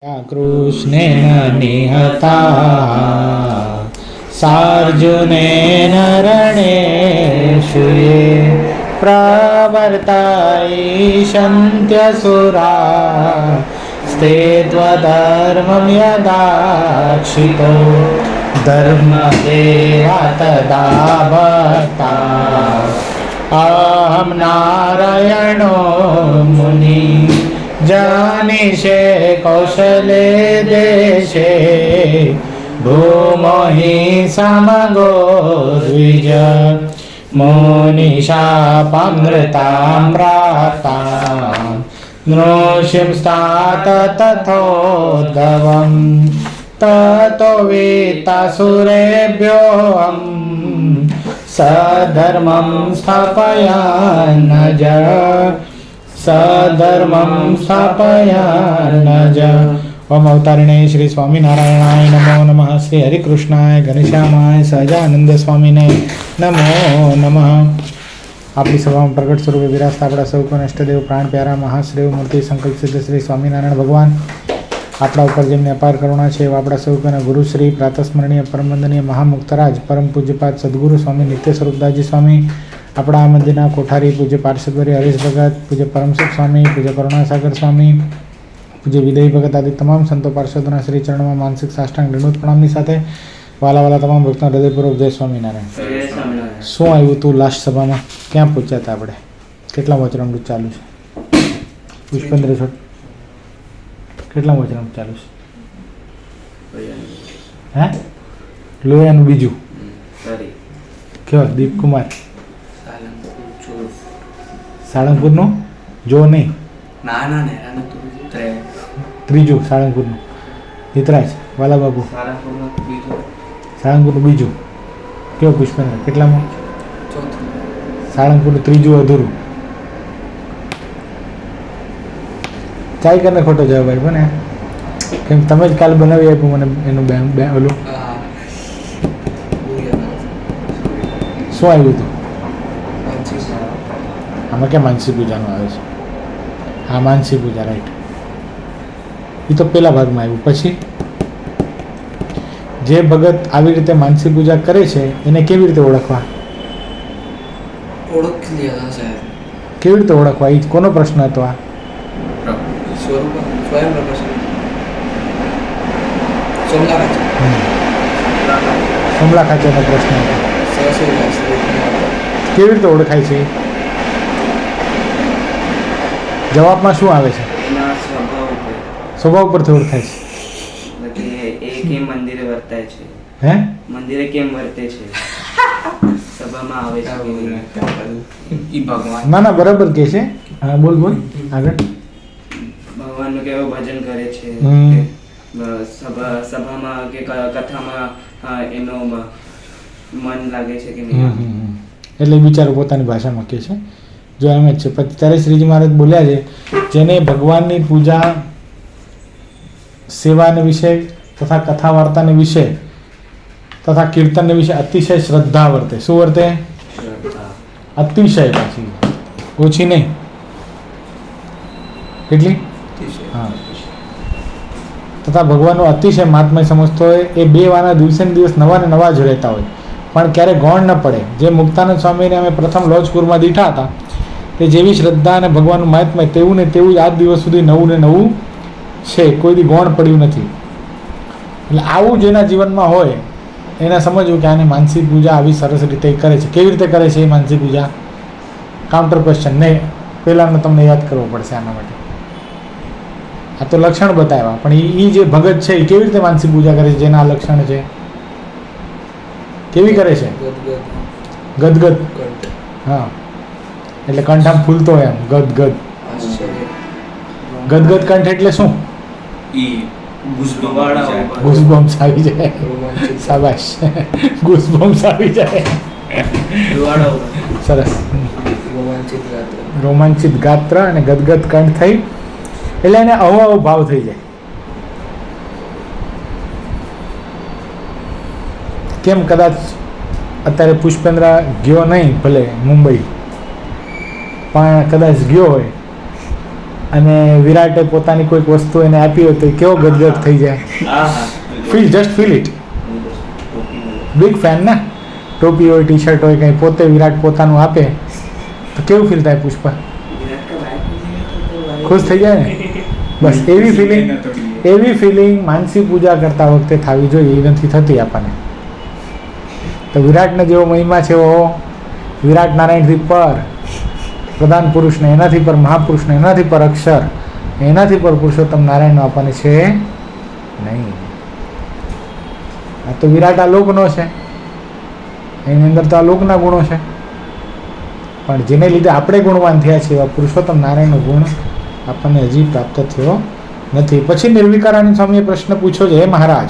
कृष्णेन निहता सार्जुनेन रणेषु ये प्रवर्तयिष्यन्त्यसुरा स्ते त्वधर्मं यदाक्षितो धर्मदेवा तदा भक्ता अहं नारायणो मुनिः जानिषे कौशले देशे भूमो हि समगो द्विज मुनिशापामृतां प्राप्तां नृषिं स्तात तथोद्धवं ततो वेत्तासुरेभ्योऽहं सधर्मं स्थापयानज सधर्मं स्थापयानज। ओम अवतारिणे श्री स्वामीनारायणाय नमो नमः। श्री हरिकृष्णाय घनश्यामाय સહજાનંદ સ્વામીને નમો નમઃ। આપણી સભામાં પ્રગટ સ્વરૂપે વિરાજતા આપણા સૌ કોને ઇષ્ટદેવ પ્રાણ પ્યારા મહાશ્રેવ મૂર્તિ સંકલ્પ સિદ્ધ શ્રી સ્વામિનારાયણ ભગવાન આપણા ઉપર જેમની અપાર કરુણા છે એવા આપણા સૌ કોના ગુરુશ્રી પ્રાતસ્મરણીય પરમવંદનીય મહામુક્તરાજ પરમ પૂજ્યપાદ સદગુરુ સ્વામી નિત્ય સ્વરૂપદાસજી સ્વામી, આપણા આ મંદિરના કોઠારી પૂજ્ય પાર્ષદવર્ય હરીશ ભગત, પૂજ્ય પરમસુખ સ્વામી, પૂજ્ય કરુણાસાગર સ્વામી, પૂજ્ય વિદય ભગત આદિ તમામ સંતો પાર્ષદોના શ્રી ચરણોમાં માનસિક સાષ્ટાંગ દંડોત પ્રણામની સાથે વાલા વાલા તમામ ભક્તોના હૃદયપૂર્વક જય સ્વામિનારાયણ। શું આવ્યું તું લાસ્ટ સભામાં? ક્યાં પહોંચ્યા હતા આપણે? કેટલા વચરામૃત ચાલુ છે? પુષ્પેન્દ્ર છોડ કેટલા વચરામૃત ચાલુ છે? હે લોયાનું બીજું કયો? દીપકુમાર સાળંગપુરનું જો નહીં, ત્રીજું સાળંગપુરનું હિતરાજ વાલા બાબુ સાળંગપુરનું બીજું કયો? પુષ્પેન્દ્ર કેટલામાં? સાળંગપુરનું ત્રીજું અધૂરું। ચાઈ કરીને ખોટો જવાબ આપ્યો ને, કેમ તમે જ કાલ બનાવી આપ્યું મને એનું ઓલું શું આવ્યું હતું? આમાં ક્યાં માનસી પૂજાનું આવે છે? હા માનસી પૂજા, રાઈટ। એ તો પહેલા ભાગમાં આવ્યું। પછી જે ભગત આવી રીતે માનસી પૂજા કરે છે એને કેવી રીતે ઓળખવા? કેવી રીતે ઓળખવા? એ કોનો પ્રશ્ન હતો? આ સોમલા ખાચરનો પ્રશ્ન હતો। કેવી રીતે ઓળખાય છે? જવાબમાં શું આવે છે? સ્વભાવ પરથી ઓળખાય છે। કેમ મંદિરે વર્તાય છે? હે મંદિરે કેમ વર્તે છે? સભામાં આવે છે ઈ ભગવાન। ના ના બરાબર કે છે। હા બોલ બોલ આગળ। ભગવાનનું કેવો ભજન કરે છે, સભામાં કે કથામાં એનો મન લાગે છે કે નહીં? એટલે બિચારો પોતાની ભાષામાં કહે છે, જો એમ જ છે। પછી ત્યારે શ્રીજી મહારાજ બોલ્યા છે, જેને ભગવાનની પૂજા સેવાને વિશે તથા કથા વાર્તાને વિશે તથા કીર્તનને વિશે અતિશય શ્રદ્ધા વર્તે। શું વર્તે? અતિશય, પાછી ઓછી નહીં, કેટલી? હા। તથા ભગવાનનો અતિશય મહાત્મય સમજતો હોય એ બે વાના દિવસે ને દિવસ નવા ને નવા જ રહેતા હોય, પણ ક્યારેય ગૌણ ન પડે। જે મુક્તાનંદ સ્વામીને અમે પ્રથમ લોજપુરમાં દીઠા હતા તે જેવી શ્રદ્ધા અને ભગવાનનું મહાત્મય તેવું ને તેવું જ આજ દિવસ સુધી નવું ને નવું છે, કોઈ દી ગૌણ પડ્યું નથી। એટલે આવું જેના જીવનમાં હોય એને સમજવું કે આની માનસી પૂજા આવી સરસ રીતે કરે છે। કેવી રીતે કરે છે એ માનસી પૂજા? કાઉન્ટર ક્વેશ્ચન નહીં, પહેલાંનો તમને યાદ કરવો પડશે આના માટે। આ તો લક્ષણ બતાવ્યા, પણ એ જે ભગત છે એ કેવી રીતે માનસી પૂજા કરે છે? જેના લક્ષણ છે કેવી કરે છે? ગદગદ। હા એટલે કંઠ આમ ફૂલતો હોય એમ, ગદગદ ગદગદ કંઠ એટલે શું? ગૂસબમ્સ આવી જાય। શાબાશ, ગૂસબમ્સ આવી જાય, સરસ। રોમાંચિત ગાત્ર અને ગદગદ કંઠ થઈ એટલે એને અવાવ ભાવ થઈ જાય। કેમ? કદાચ અત્યારે પુષ્પેન્દ્ર ગયો નહીં ભલે મુંબઈ, પણ કદાચ ગયો હોય અને વિરાટે પોતાની કોઈક વસ્તુ એને આપી હોય તો એ કેવો ગદગદ થઈ જાય. Feel it. બિગ ફેન ને. ટોપી હોય, ટી શર્ટ હોય, કંઈ પોતે વિરાટ પોતાનું આપે તો કેવું ફીલ થાય પુષ્પા? ખુશ થઈ જાય ને. બસ એવી ફિલિંગ માનસી પૂજા કરતા વખતે થવી જોઈએ, એ નથી થતી આપણને. તો વિરાટને જેવો મહિમા છે એવો વિરાટ નારાયણથી પર પ્રધાન પુરુષને, એનાથી પર મહાપુરુષને, એનાથી પર અક્ષર, એનાથી પર પુરુષોત્તમ નારાયણનો આપણને છે નહીં. આ તો વિરાટ આ લોકનો છે, એની અંદર તો આ લોકના ગુણો છે, પણ જેને લીધે આપણે ગુણવાન થયા છીએ એવા પુરુષોત્તમ નારાયણનો ગુણ આપણને હજી પ્રાપ્ત થયો નથી. પછી નિર્વિકારાનંદ સ્વામીએ પ્રશ્ન પૂછ્યો છે, હે મહારાજ,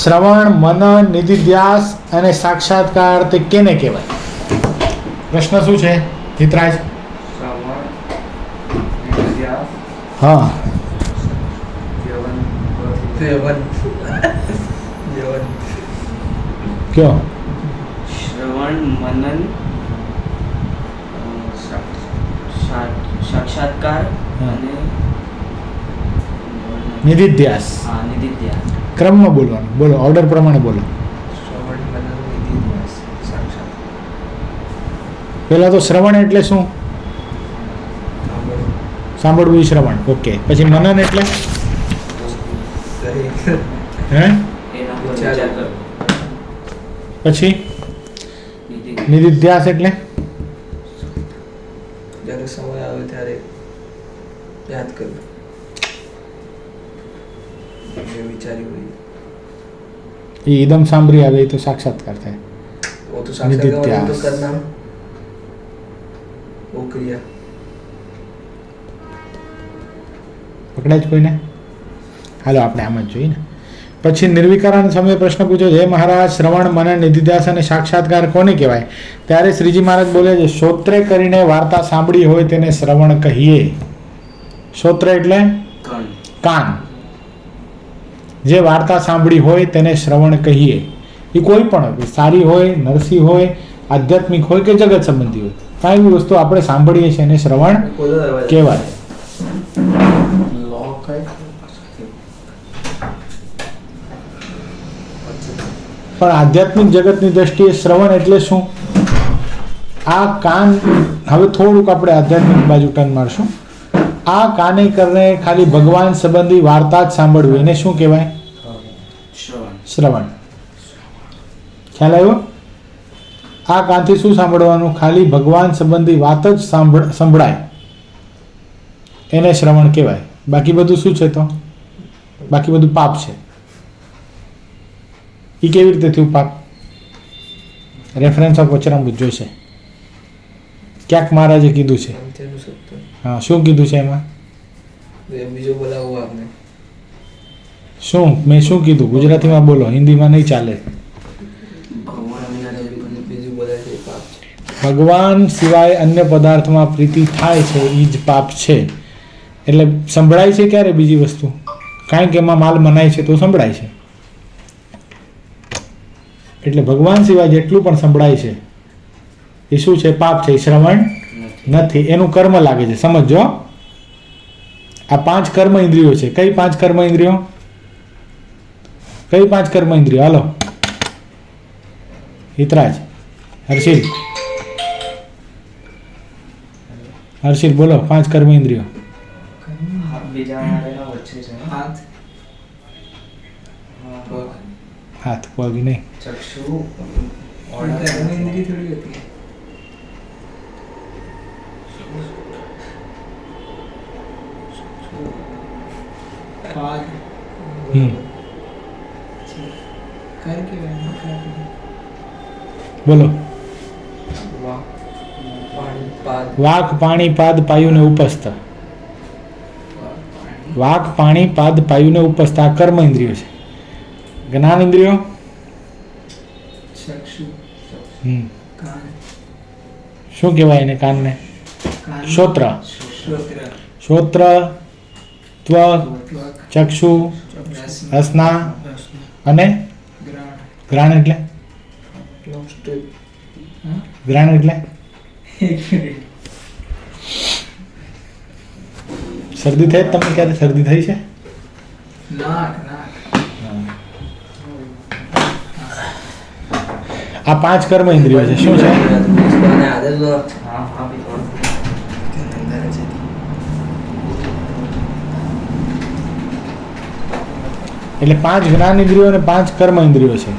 શ્રવણ, મનન, નિધિધ્યાસ અને સાક્ષાત્કાર તે કેને કહેવાય? પ્રશ્ન શું છે હિતરાજ? હા, કયો? શ્રવણ, મનન, સાક્ષાત્કાર અને નિધિધ્યાસ. નિધિધ્યાસ. ક્રમમાં બોલવાનું, બોલો, ઓર્ડર પ્રમાણે બોલો. પહેલા તો શ્રવણ એટલે શું? સાંભળવું એ શ્રવણ. ઓકે. પછી મનન એટલે હે? પછી નિધિધ્યાસ એટલે જ્યારે સમય આવે ત્યારે યાદ કરવું, જે વિચાર્યું હોય એ એકદમ સાંભળી આવે એ તો સાક્ષાત્કાર થાય. वो तो साक्षात्कार तो करना वो क्रिया પકડાય જ કોઈને? હાલો આપણે આમ જ જોઈએ ને. પછી નિર્વિકારાનંદ સ્વામીએ પ્રશ્ન પૂછ્યો, હે મહારાજ, શ્રવણ, મનન, નિધિધ્યાસ અને સાક્ષાત્કાર કોને કહેવાય? ત્યારે શ્રીજી મહારાજ બોલે છે, શ્રોત્રે કરીને વાર્તા સાંભળી હોય તેને શ્રવણ કહીએ. શ્રોત્ર એટલે કાન. જે વાર્તા સાંભળી હોય તેને શ્રવણ કહીએ. એ કોઈ પણ હોય, સારી હોય, નરસી હોય, આધ્યાત્મિક હોય કે જગત સંબંધી હોય, કાંઈ બી વસ્તુ આપણે સાંભળીએ છીએ એને શ્રવણ કહેવાય. પણ આધ્યાત્મિક જગતની દ્રષ્ટિએ શ્રવણ એટલે શું? આ કાન, હવે થોડુંક આપણે આધ્યાત્મિક બાજુ ટર્ન મારશું. આ કાને કરીને ખાલી ભગવાન સંબંધી વાર્તા જ સાંભળવી એને શું કહેવાય? શ્રવણ. ખ્યાલ આવ્યો? આ કાનથી શું સાંભળવાનું? ખાલી ભગવાન સંબંધી વાત જ સંભળાય એને શ્રવણ કહેવાય. બાકી બધું શું છે? તો બાકી બધું પાપ છે. એ કેવી રીતે થયું પાપ? રેફરન્સ ઓફ વચરામૃત જોઈશે. ક્યાંક મહારાજે કીધું છે. હા, શું કીધું છે એમાં? બીજો બોલાવો આપને. શું મેં શું કીધું? ગુજરાતીમાં બોલો, હિન્દીમાં નહીં ચાલે. ભગવાન સિવાય અન્ય પદાર્થમાં પ્રીતિ થાય છે એ જ પાપ છે. એટલે સંભળાય છે ક્યારે બીજી વસ્તુ? કાંઈક એમાં માલ મનાય છે તો સંભળાય છે. એટલે ભગવાન સિવાય જેટલું પણ સંભળાય છે એ શું છે? પાપ છે. શ્રવણ નથી, એનું કર્મ લાગે છે. સમજો, આ 5 કર્મ ઇન્દ્રિયો છે. કઈ 5 કર્મ ઇન્દ્રિયો? કઈ 5 કર્મ ઇન્દ્રિયો? હાલો હિતરાજ, હર્ષિલ બોલો. 5 કર્મ ઇન્દ્રિયો. હાથ, પગ નહીં. ચક્ષુ, इंद्रिय थोड़ी होती है. બોલો. વાક, પાણી, પાદ, પાયું ને ઉપસ્થ. વાક, પાણી, પાદ, પાયું ને ઉપસ્થ આ કર્મ ઇન્દ્રિયો છે. જ્ઞાન ઇન્દ્રિયો શું કહેવાય એને? કાનને શ્રોત્ર. શ્રોત્ર, ત્વક, ચક્ષુ, રસના અને ગ્રાણ. એટલે ગ્રાણ એટલે શરદી થઈ તમને ક્યારે શરદી થઈ છે? નાક આ 5 કર્મ ઇન્દ્રિયો છે. શું છે? પુષ્પાને આદત લો. હા હા બી કોણ અંદર છે. એટલે 5 જ્ઞાન ઇન્દ્રિયો અને 5 કર્મ ઇન્દ્રિયો છે.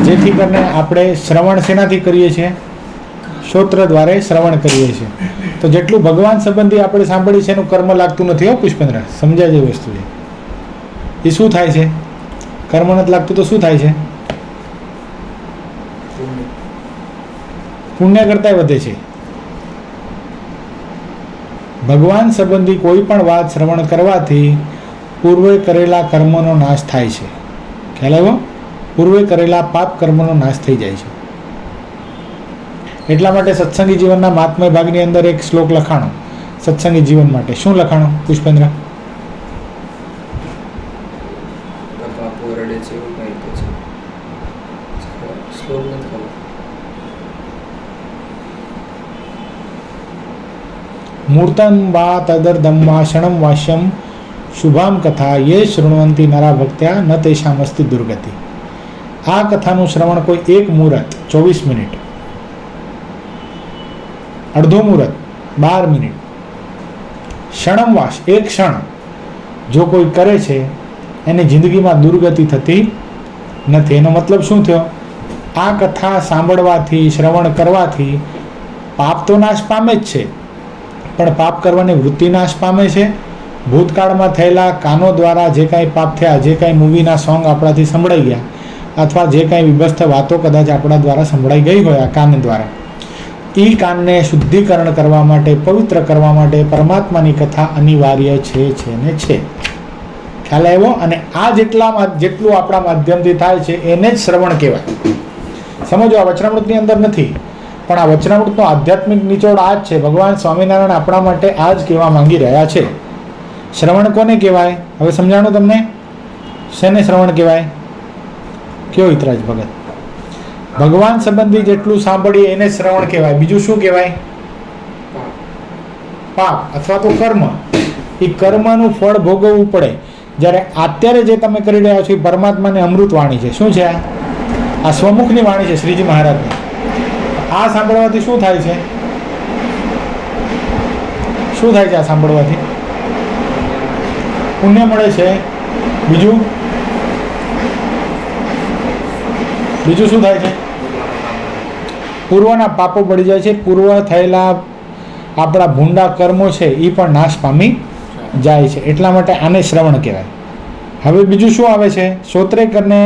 જેથી કરીને આપણે શ્રવણ શેનાથી કરીએ છીએ? શ્રોત્ર દ્વારા શ્રવણ કરીએ છીએ. તો જેટલું ભગવાન સંબંધી આપણે સાંભળીએ છીએ એનું કર્મ લાગતું નથી. હો પુષ્પેન્દ્ર, સમજાય જે વસ્તુ છે એ શું થાય છે? કર્મ નથી લાગતું તો શું થાય છે? પુણ્ય કરતા વધે છે. ભગવાન સંબંધી કોઈ પણ વાત શ્રવણ કરવાથી પૂર્વે કરેલા કર્મનો નાશ થાય છે. ખ્યાલ આવ્યો? પૂર્વે કરેલા પાપ કર્મનો નાશ થઈ જાય છે. એટલા માટે સત્સંગી જીવનના મહાત્મય ભાગની અંદર એક શ્લોક લખાણો સત્સંગી જીવન માટે. શું લખાણો પુષ્પેન્દ્ર? બાપુ રડે છે એવું કંઈક છે. શ્લોક નથી ખબર. મૂર્તમ વા તદર્દમ વા ક્ષણમ વાશ્યમ શુભામ કથા યે શૃણવંતી નરા ભક્ત્યા ન તેષામ અસ્તિ દુર્ગતિ. આ કથાનું શ્રવણ કોઈ એક મુહૂર્ત 24 મિનિટ, અડધો મુહૂર્ત 12 મિનિટ, ક્ષણમવાસ એક ક્ષણ જો કોઈ કરે છે એને જિંદગીમાં દુર્ગતિ થતી નથી. એનો મતલબ શું થયો? આ કથા સાંભળવાથી શ્રવણ કરવાથી પાપ તો નાશ પામે જ છે, પણ પાપ કરવાની વૃત્તિ નાશ પામે છે. ભૂતકાળમાં થયેલા કાનો દ્વારા જે કાંઈ પાપ થયા, જે કાંઈ મૂવીના સોંગ આપણાથી સંભળાઈ ગયા અથવા જે કાંઈ વિભસ્ત વાતો કદાચ આપણા દ્વારા સંભળાઈ ગઈ હોય આ કાન દ્વારા, એ કાનને શુદ્ધિકરણ કરવા માટે, પવિત્ર કરવા માટે પરમાત્માની કથા અનિવાર્ય છે ને છે. ખ્યાલ આવ્યો? અને આ જેટલું આપણા માધ્યમથી થાય છે એને જ શ્રવણ કહેવાય. સમજો, આ વચનામૃતની અંદર નથી, પણ આ વચનામૃતનો આધ્યાત્મિક નિચોડ આ જ છે. ભગવાન સ્વામિનારાયણ આપણા માટે આ જ કહેવા માંગી રહ્યા છે. શ્રવણ કોને કહેવાય? હવે સમજાણું તમને. શેને શ્રવણ કહેવાય? કયો હિતરાજ ભગત? ભગવાન સંબંધી જેટલું સાંભળીએ એને શ્રવણ કહેવાય. બીજું શું કહેવાય? પાપ અથવા તો કર્મ. એ કર્મનું ફળ ભોગવવું પડે. જ્યારે અત્યારે જે તમે કરી રહ્યા છો એ પરમાત્માની અમૃત વાણી છે. શું છે આ? સ્વમુખની વાણી છે શ્રીજી મહારાજની. આ સાંભળવાથી શું થાય છે? શું થાય છે આ સાંભળવાથી? પુણ્ય મળે છે. બીજું શું થાય છે? પૂર્વના પાપો બળી જાય છે. પૂર્વ થયેલા આપણા ભૂંડા કર્મો છે એ પણ નાશ પામી જાય છે. એટલા માટે આને શ્રવણ કહેવાય. હવે બીજું શું આવે છે? શ્રોત્રે કરીને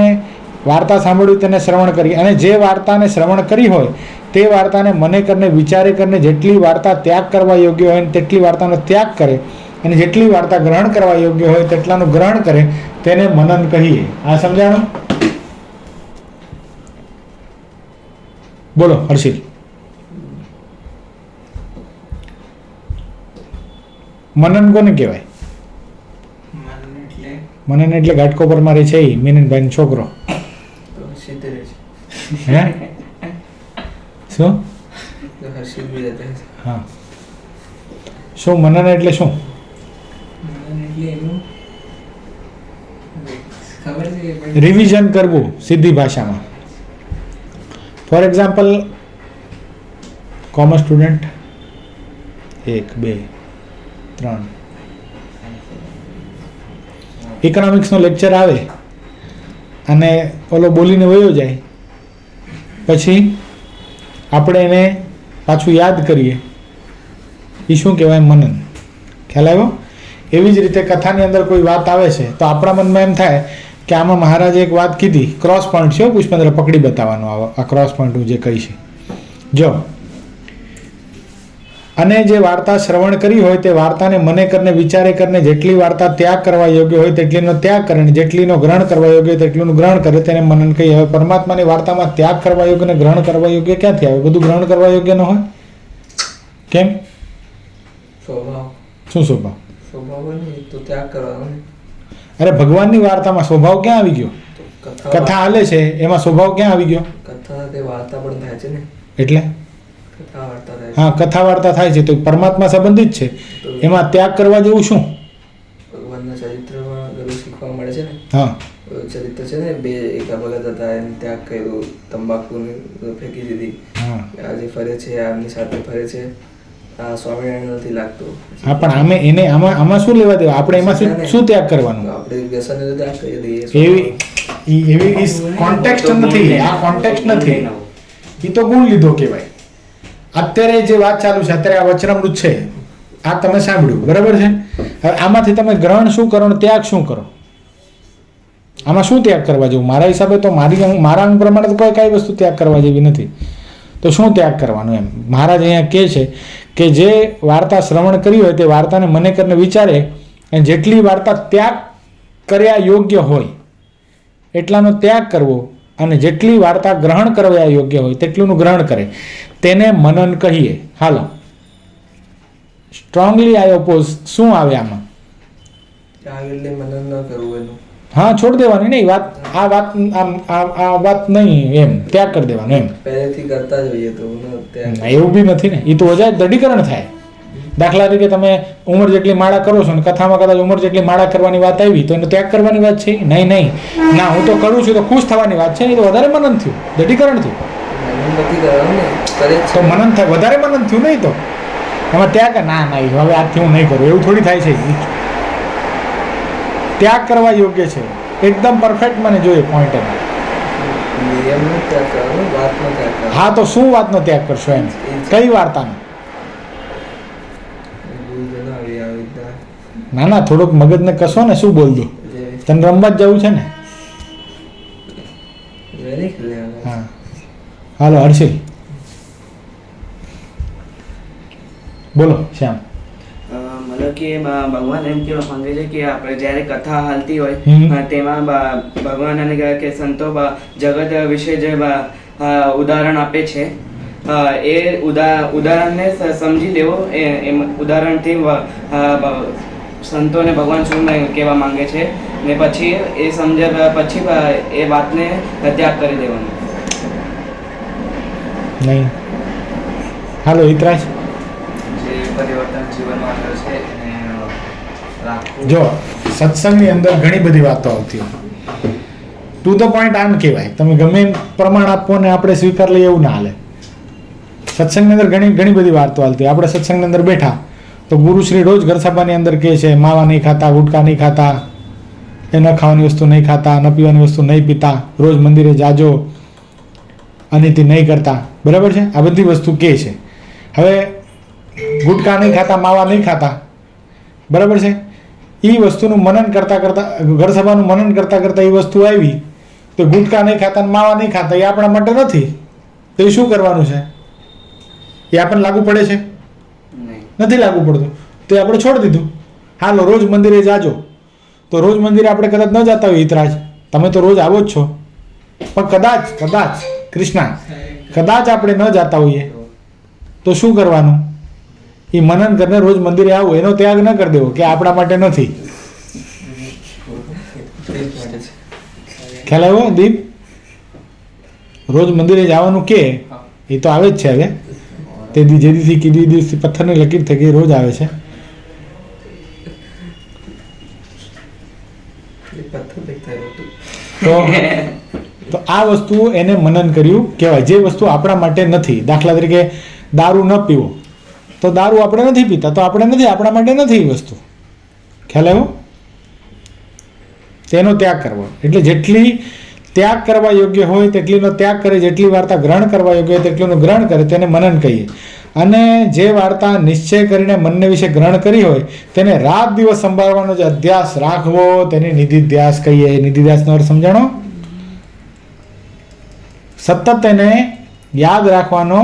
વાર્તા સાંભળ્યું તેને શ્રવણ કરી, અને જે વાર્તાને શ્રવણ કરી હોય તે વાર્તાને મને કરીને વિચારે કરીને જેટલી વાર્તા ત્યાગ કરવા યોગ્ય હોય તેટલી વાર્તાનો ત્યાગ કરે, અને જેટલી વાર્તા ગ્રહણ કરવા યોગ્ય હોય તેટલાનું ગ્રહણ કરે, તેને મનન કહીએ. આ સમજાણું? બોલો હર્ષિલ. મનન કોને કહેવાય? મનન એટલે ઘાટકો પર મારે છે એ મીનનભાઈ નો છોકરો. સિદ્ધ રહે છે. હે શું? હર્ષિત બી રહેતા છે. હા. શું મનન એટલે શું? રિવિઝન કરવું સીધી ભાષામાં. ફોર એક્ઝામ્પલ, કોમર્સ સ્ટુડન્ટ 1 2 3 ઇકોનોમિક્સનો લેક્ચર આવે અને ઓલો બોલીને વયો જાય, પછી આપણે એને પાછું યાદ કરીએ, એ શું કહેવાય? મનન. ખ્યાલ આવ્યો? એવી જ રીતે કથાની અંદર કોઈ વાત આવે છે તો આપણા મનમાં એમ થાય કે આમાં મહારાજે એક વાત કીધી, ક્રોસ પોઈન્ટ છે પુષ્પેન્દ્ર, પકડી બતાવવાનો આ ક્રોસ પોઈન્ટ હું જે કહી છે જો. અને જે વાર્તા શ્રવણ કરી હોય તે વાર્તાને મને કરીને વિચારે કરીને જેટલી વાર્તા ત્યાગ કરવા યોગ્ય હોય તેટલીનો ત્યાગ કરે, અને જેટલીનો ગ્રહણ કરવા યોગ્ય હોય તેટલીનું ગ્રહણ કરે, તેને મનન કહી. હવે પરમાત્માની વાર્તામાં ત્યાગ કરવા યોગ્ય ને ગ્રહણ કરવા યોગ્ય ક્યાંથી આવે? બધું ગ્રહણ કરવા યોગ્ય ન હોય. કેમ? સ્વભાવ. શું સ્વભાવ? સ્વભાવ હોય ને તો ત્યાગ કરવાનો ને. અરે ભગવાનની વાર્તામાં સ્વભાવ ક્યાં આવી ગયો? કથા હાલે છે એમાં સ્વભાવ ક્યાં આવી ગયો? કથા તે વાર્તા પણ થાય છે ને. એટલે કથા વાર્તા થાય છે. હા, કથા વાર્તા થાય છે તો પરમાત્મા સંબંધિત છે. તો એમાં ત્યાગ કરવા જેવું શું? ભગવાનના ચરિત્રમાં બધું શીખવા મળે છે ને. હા, ચરિત્ર છે ને, બે એકા ભગત હતા, એને ત્યાગ કર્યો, તંબાકુને ફેંકી દીધી. હા, આજે ફરે છે, આમની સાથે ફરે છે, આ સ્વામિનારાયણ નથી લાગતો. હા, પણ આમાં શું લેવા દેવા? આપણે એમાં શું ત્યાગ કરવાનું? તો આપણે વ્યસન ત્યાગ કરી દઈએ. એવી કોન્ટેક્સ્ટ નથી. આ કોન્ટેક્સ્ટ નથી. એ તો ગુણ લીધો કહેવાય. અત્યારે જે વાત ચાલુ છે, અત્યારે આ વચનામૃત છે, આ તમે સાંભળ્યું, બરાબર છે? હવે આમાંથી તમે ગ્રહણ શું કરો ને ત્યાગ શું કરો? આમાં શું ત્યાગ કરવા જેવું? મારા હિસાબે તો મારા અંગ પ્રમાણે તો કોઈ કાંઈ વસ્તુ ત્યાગ કરવા જેવી નથી. તો શું ત્યાગ કરવાનું એમ? મહારાજ અહીંયા કહે છે કે જે વાર્તા શ્રવણ કરી હોય તે વાર્તાને મને કરીને વિચારે અને જેટલી વાર્તા ત્યાગ કર્યા યોગ્ય હોય એટલાનો ત્યાગ કરવો, અને જેટલી વાર્તા ગ્રહણ કરવા યોગ્ય હોય તેટલુંનું ગ્રહણ કરે, તેને મનન કહીએ. હાલો, સ્ટ્રોંગલી આઈ ઓપોઝ. શું આવે આમાં? ત્યાગ એટલે મનન ન કરવું એનું. હા, છોડ દેવાની નહીં વાત. આ વાત નહીં, એમ ત્યાગ કરી દેવાનું એમ. પહેલેથી કરતા જ હોઈએ તો ત્યાગ. એવું બી નથી ને. એ તો વધારે દઢીકરણ થાય. દાખલા તરીકે તમે ઉંમર જેટલી માળા કરો છો ને કથામાં કદાચ ઉંમર જેટલી માળા કરવાની વાત આવી તો એનો ત્યાગ કરવાની વાત છે? નહીં. ના, હું તો કરું છું તો ખુશ થવાની વાત છે. એ તો વધારે મનન થયું, દઢીકરણ થયું. મનન નથી કરવાનું ને, કરે જ તો છે. મનન થાય, વધારે મનન થયું નહીં તો એમાં ત્યાગ. ના, હવે આજથી હું નહીં કરું એવું થોડી થાય છે. ત્યાગ કરવા યોગ્ય છે, એકદમ પરફેક્ટ મને જોઈએ પોઈન્ટ એમાં. નિયમનો ત્યાગ કરવાનો, વાતનો ત્યાગ કરવાનો. હા, તો શું વાતનો ત્યાગ કરશો એમ? કઈ વાર્તાનો? ભૂલ ન આવી આવી રીતના. ના, થોડુંક મગજને કશો ને. શું બોલ દો? જે તને રમવા જ જવું છે ને? મેં નહીં ખેલ્યા. હા, હાલો હર્ષિલ બોલો. શ્યામ, મતલબ કે ભગવાન એમ કહેવા માંગે છે કે આપણે જ્યારે કથા હાલતી હોય હમ. તેમાં ભગવાન અને કે સંતો જગત વિશે જે ઉદાહરણ આપે છે એ ઉદાહરણને સમજી લેવો. એમ ઉદાહરણથી સંતોને ભગવાન શું કહેવા માંગે છે ને પછી એ સમજ્યા પછી એ વાતને ત્યાગ કરી દેવાનો. નહીં. હાલો હિતરાજ. જે પરિવર્તન જીવનમાં આવ્યો છે એને રાખવું. જો સત્સંગની અંદર ઘણી બધી વાતો આવતી હોય. ટુ ધ પોઈન્ટ આમ કહેવાય. તમે ગમે એમ પ્રમાણ આપો ને આપણે સ્વીકાર લઈએ એવું ના હાલે. સત્સંગની અંદર ઘણી બધી વાતો હાલતી. આપણે સત્સંગની અંદર બેઠા તો ગુરુશ્રી રોજ ઘર સભાની અંદર કહે છે માવા નહીં ખાતા, ગુટકા નહીં ખાતા, એ ન ખાવાની વસ્તુ નહીં ખાતા, ન પીવાની વસ્તુ નહીં પીતા, રોજ મંદિરે જાજો, અનિતિ નહીં કરતા. બરાબર છે? આ બધી વસ્તુ કહે છે. હવે ગુટકા નહીં ખાતા, માવા નહીં ખાતા, બરાબર છે? એ વસ્તુનું મનન કરતાં ઘર સભાનું મનન કરતાં એ વસ્તુ આવી તો ગુટકા નહીં ખાતા માવા નહીં ખાતા એ આપણા માટે નથી. તો એ શું કરવાનું છે? એ આપણને લાગુ પડે છે? નથી લાગુ પડતું. તો એ આપણે છોડી દીધું. હાલો રોજ મંદિરે જાજો. તો રોજ મંદિરે આપણે કદાચ ન જતા હોય હિતરાજ, તમે તો રોજ આવો જ છો, પણ કદાચ કૃષ્ણા કદાચ આપણે ન જતા હોઈએ તો શું કરવાનું? એ મનન કરીને રોજ મંદિરે આવું, એનો ત્યાગ ન કરી દેવો કે આપણા માટે નથી. ખ્યાલ આવ્યો દીપ? રોજ મંદિરે જવાનું કે એ તો આવે જ છે. હવે તે જે દિવસથી કીધી દિવસથી પથ્થરની લકીર થઈ ગઈ, રોજ આવે છે. તો આ વસ્તુ એને મનન કર્યું કહેવાય, જે વસ્તુ આપણા માટે નથી. દાખલા તરીકે દારૂ ન પીવો તો દારૂ આપણે નથી પીતા તો આપણે નથી, આપણા માટે નથી એ વસ્તુ. ખ્યાલ આવ્યો? તેનો ત્યાગ કરવો એટલે જેટલી ત્યાગ કરવા યોગ્ય હોય તેટલીનો ત્યાગ કરે, જેટલી વાર્તા ગ્રહણ કરવા યોગ્ય હોય તેટલું ગ્રહણ કરે, તેને મનન કહીએ. અને જે વાર્તા નિશ્ચય કરીને મનને વિશે ગ્રહણ કરી હોય તેને રાત દિવસ સંભાળવાનો જે અધ્યાસ રાખવો તેને નિધિધ્યાસ કહીએ. નિધિધ્યાસનો અર્થ સમજાણો? સતત તેને યાદ રાખવાનો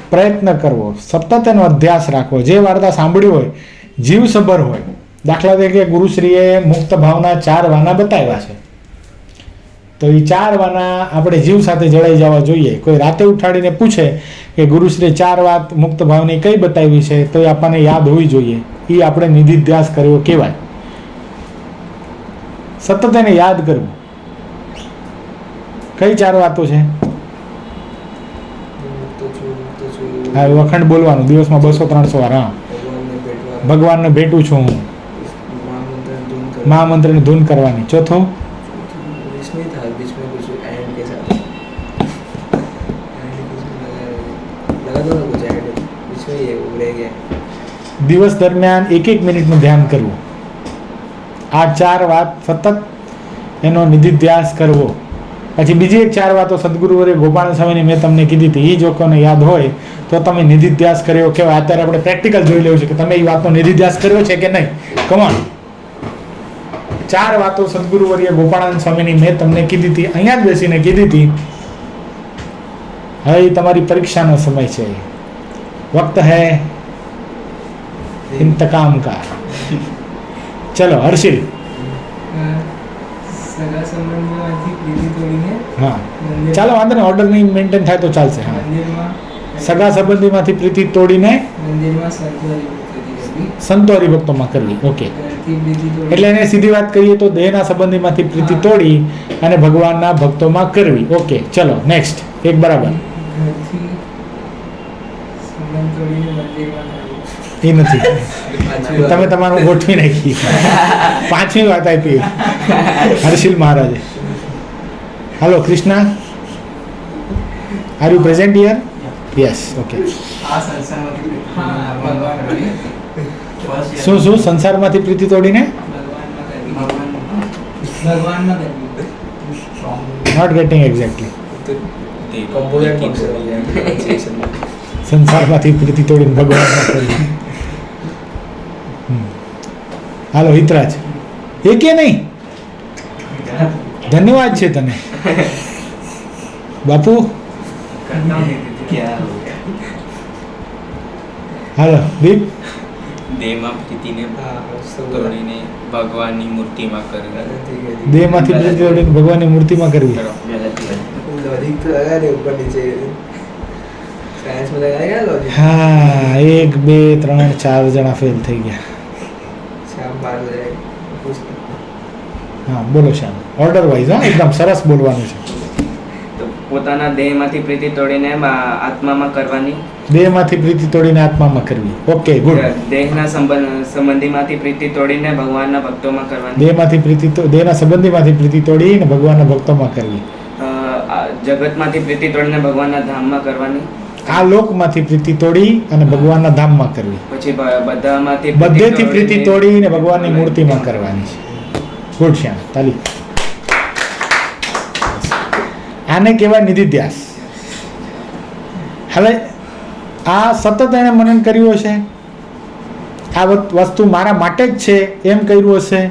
પ્રયત્ન કરવો, સતત એનો અધ્યાસ રાખવો. જે વાર્તા સાંભળી હોય જીવસભર હોય. દાખલા તરીકે ગુરુશ્રીએ મુક્ત ભાવના 4 વાના બતાવ્યા છે તો એ 4 વાના આપણે જીવ સાથે જળાઈ જવા જોઈએ. કોઈ રાતે ઉઠાડીને પૂછે કે ગુરુશ્રીએ 4 વાત મુક્ત ભાવની કઈ બતાવી છે તો એ આપણને યાદ હોવી જોઈએ. એ આપણે નિધિધ્યાસ કર્યો કહેવાય. સતત એને યાદ કરવું. કઈ 4 વાતો છે? હા વખંડ બોલવાનું દિવસમાં 200-300 વાર. હા, ભગવાનને ભેટવા, ભગવાનને ભેટું છું હું. મહામંત્ર ધૂન કરવા, મહામંત્રની ધૂન કરવાની. ચોથું इसमें था बीच में कुछ एंड के साथ एंड कुछ लगा दो ना कुछ एंड बीच में ये उड़े गया. દિવસ દરમિયાન 1 મિનિટનું ધ્યાન કરવું. આ 4 વાત સતત એનો નિધિધ્યાસ કરવો. પછી બીજી એક 4 વાતો સદગુરુવરે ગોપાલ સ્વામીની મેં તમને કીધી હતી. એ જો કોને યાદ હોય તો તમે નિધિધ્યાસ કર્યો કહેવાય. અત્યારે આપણે પ્રેક્ટિકલ જોઈ લેવું છે કે તમે એ વાતનો નિધિધ્યાસ કર્યો છે કે નહીં. કમોન, 4 વાતો સદગુરુવર્ય ગોપાળાનંદ સ્વામીની મેં તમને કીધી હતી, અહીંયા જ બેસીને કીધી હતી. હવે તમારી પરીક્ષાનો સમય છે. વક્ત હૈ इंतकाम का. चलो हर्षिल. સગા સંબંધીમાંથી પ્રીતિ તોડીને હા ચાલો વાંધો નહીં, ઓર્ડર નહીં મેન્ટેન થાય તો ચાલશે. હા, મંદિરમાં સગા સંબંધીમાંથી પ્રીતિ તોડીને મંદિરમાં સંતવારી ભક્તિ કરવી. સંતો હરિભક્તોમાં કરવી. ઓકે, ઘરથી પ્રીતિ તોડી એટલે એને સીધી વાત કરીએ તો દેહના સંબંધીમાંથી પ્રીતિ તોડી અને ભગવાનના ભક્તોમાં કરવી. ઓકે ચલો નેક્સ્ટ. એક બરાબર. ઘરથી સંબંધ તોડીને મંદિરમાં કરવું. એ નથી, તમે તમારું ગોઠવી નાખી. 5મી વાત આપી હર્ષિલ મહારાજે. Hello Krishna, are you present here? Yes. Okay. આ સંસારમાંથી ભગવાન કરી. શું શું સંસારમાંથી પ્રીતિ તોડીને ભગવાનમાં કરવી. Not getting exactly. Component function हो गया प्रोनाउंसिएशन में. સંસારમાંથી પ્રીતિ તોડીને ભગવાનમાં કરવી. હાલો હિતરાજ, એ કે નહીં? ધન્યવાદ છે તને બાપુ. હાલો દીપ. દેહમાં પ્રીતિને हाँ सब તોડીને ભગવાનની મૂર્તિમાં કરવી. ठीक है. દેહમાંથી પ્રીતિ તોડીને ભગવાનની મૂર્તિમાં કરવી. लॉजिक तो लगा नहीं ऊपर नीचे साइंस में लगाएगा लॉजिक. હા 1 2 3 4 જણા ફેલ થઈ ગયા. शाम 12 हो जाएगा कुछ. હા બોલો શ્યામ, ઓર્ડર વાઇઝ. હા એકદમ સરસ બોલવાનું છે. તો પોતાના દેહમાંથી પ્રીતિ તોડીને આત્મામાં કરવાની. દેહમાંથી પ્રીતિ તોડીને આત્મામાં કરવી. Okay good. દેહના સંબંધીમાંથી પ્રીતિ તોડીને ભગવાનના ભક્તોમાં કરવાની. દેહના સંબંધીમાંથી પ્રીતિ તોડીને ભગવાનના ભક્તોમાં કરવી. જગતમાંથી પ્રીતિ તોડીને ભગવાનના ધામમાં કરવાની. આ લોકમાંથી પ્રીતિ તોડી અને ભગવાનના ધામમાં કરવી. પછી બધામાંથી બધેથી પ્રીતિ તોડીને ભગવાનની મૂર્તિમાં કરવાની છે. ગુડ શ્યામ, તાલી. આને કહેવાય નિધિધ્યાસ. હવે આ સતત એને મનન કર્યું હશે, આ વસ્તુ મારા માટે જ છે એમ કર્યું હશે,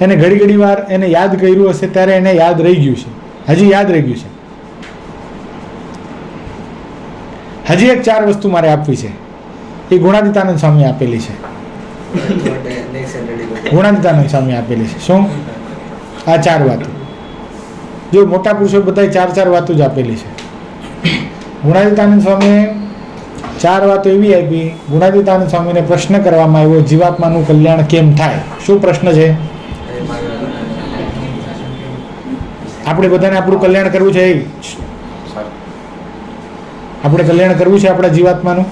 એને ઘડી વાર એને યાદ કર્યું હશે, ત્યારે એને યાદ રહી ગયું છે. હજી યાદ રહી ગયું છે. હજી એક 4 વસ્તુ મારે આપવી છે. એ ગુણાતીતાનંદ સ્વામી આપેલી છે. नेक्स्ट सैटरडे को ગુણાતીતાનંદ સ્વામી આપેલી છે. શું? આ 4 વાતો. જો મોટા પુરુષો બધા 4 વાતો જ આપેલી છે. ગુણાતીતાનંદ સ્વામીએ 4 વાતો એવી આપી. ગુણાતીતાનંદ સ્વામીને પ્રશ્ન કરવામાં આવ્યો, જીવાત્માનું કલ્યાણ કેમ થાય? શું પ્રશ્ન છે? આપણે બધાને આપણું કલ્યાણ કરવું છે. આપણે કલ્યાણ કરવું છે આપણા જીવાત્માનું.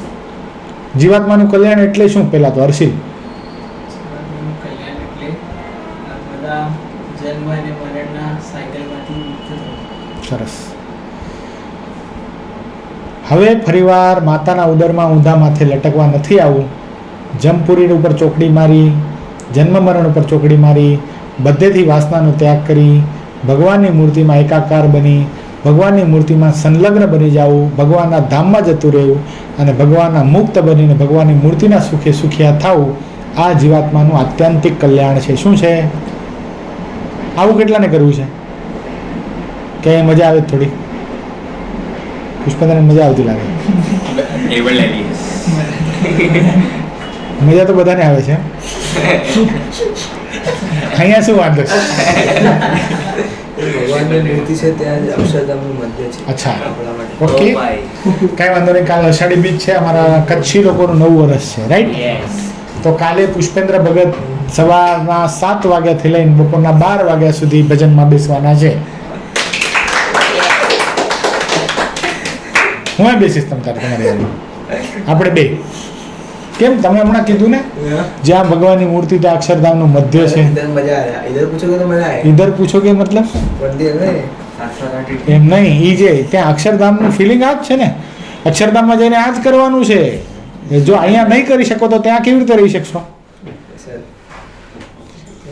જીવાત્માનું કલ્યાણ એટલે શું? પહેલા તો હર્ષિલ. જીવનનું કલ્યાણ એટલે આ બધા જન્મ અને મરણના સાયકલમાંથી મુક્ત થવું. સરસ. હવે ફરીવાર માતાના ઉદરમાં ઊંધા માથે લટકવા નથી આવું. જમપુરી ઉપર ચોકડી મારી, જન્મ મરણ ઉપર ચોકડી મારી, બધેથી વાસનાનો ત્યાગ કરી, ભગવાનની મૂર્તિમાં એકાકાર બની, ભગવાનની મૂર્તિમાં સંલગ્ન બની જવું, ભગવાનના ધામમાં જતું રહેવું અને ભગવાનના મુક્ત બનીને ભગવાનની મૂર્તિના સુખે સુખિયા થવું, આ જીવાત્માનું આત્યંતિક કલ્યાણ છે. શું છે? આવું કેટલાને કરવું છે? કે મજા આવે થોડી? પુષ્પેન્દ્રને મજા આવતી લાગે. ટેબલ લઈ લઈએ. મજા તો બધાને આવે છે. અહીંયા શું વાંધો છે? ભગવાનની મૂર્તિ છે ત્યાં જ અક્ષરધામનું મધ્ય છે. અચ્છા આપણા માટે. ઓકે, ઓ ભાઈ. કાંઈ વાંધો નહીં. કાલે અષાઢી બીજ છે, અમારા કચ્છી લોકોનું નવું વર્ષ છે, રાઈટ? યસ. તો કાલે પુષ્પેન્દ્ર ભગત સવારના 7 વાગ્યાથી લઈને બપોરના 12 વાગ્યા સુધી ભજનમાં બેસવાના છે. હું બેસીશ તમ તારે તમારી યાર. આપણે બે. કેમ તમે હમણાં કીધું ને જ્યાં ભગવાનની મૂર્તિ ત્યાં અક્ષરધામનું મધ્ય છે. इधर मजा आया, इधर पूछोगे तो मजा आएगा। ઈધર પૂછોગે મતલબ मंदिर में એમ નહીં, ઈ જે ત્યાં અક્ષરધામનું ફિલિંગ આ જ છે ને. અક્ષરધામમાં જઈને આ જ કરવાનું છે. જો અહીંયા નહીં કરી શકો તો ત્યાં કેવી રીતે રહી શકશો? सर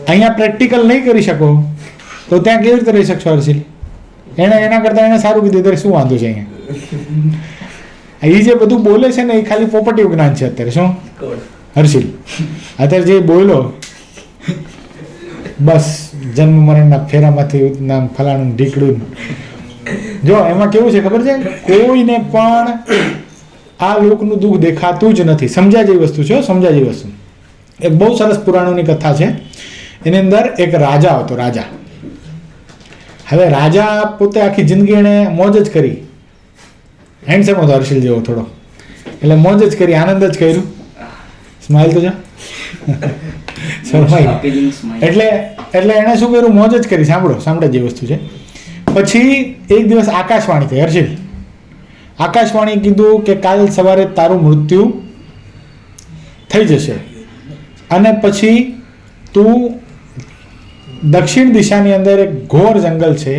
અહીંયા પ્રેક્ટિકલ નહીં કરી શકો તો ત્યાં કેવી રીતે રહી શકશો હર્ષિલ? એના કરતાં એને સારું કીધું ત્યારે શું વાંધો છે અહીંયા? એ જે બધું બોલે છે ને એ ખાલી પોપટીવ જ્ઞાન છે અત્યારે. શું कौन હર્ષિલ અત્યારે જે બોલો બસ જન્મ મરણના ફેરામાંથી નામ ફલાણું ઢીકડું. જો એમાં કેવું છે ખબર છે, કોઈને પણ આ લોકનું દુઃખ દેખાતું જ નથી. સમજ્યા જેવી વસ્તુ છે, સમજ્યા જેવી વસ્તુ. એક બહુ સરસ પુરાણોની કથા છે. એની અંદર એક રાજા હતો. રાજા, હવે રાજા પોતે આખી જિંદગી એણે મોજ જ કરી. હેન્ડસમ હતો હર્ષિલ જેવો થોડો, એટલે મોજ જ કરી, આનંદ જ કર્યું. સ્માઇલ તો જા શરમાઈ. એટલે એણે શું કર્યું, મોજ જ કરી. સાંભળો જે વસ્તુ છે. પછી એક દિવસ આકાશવાણી થઈ. હર્ષિલ આકાશવાણી કીધું કે કાલ સવારે તારું મૃત્યુ થઈ જશે અને પછી તું દક્ષિણ દિશાની અંદર એક ઘોર જંગલ છે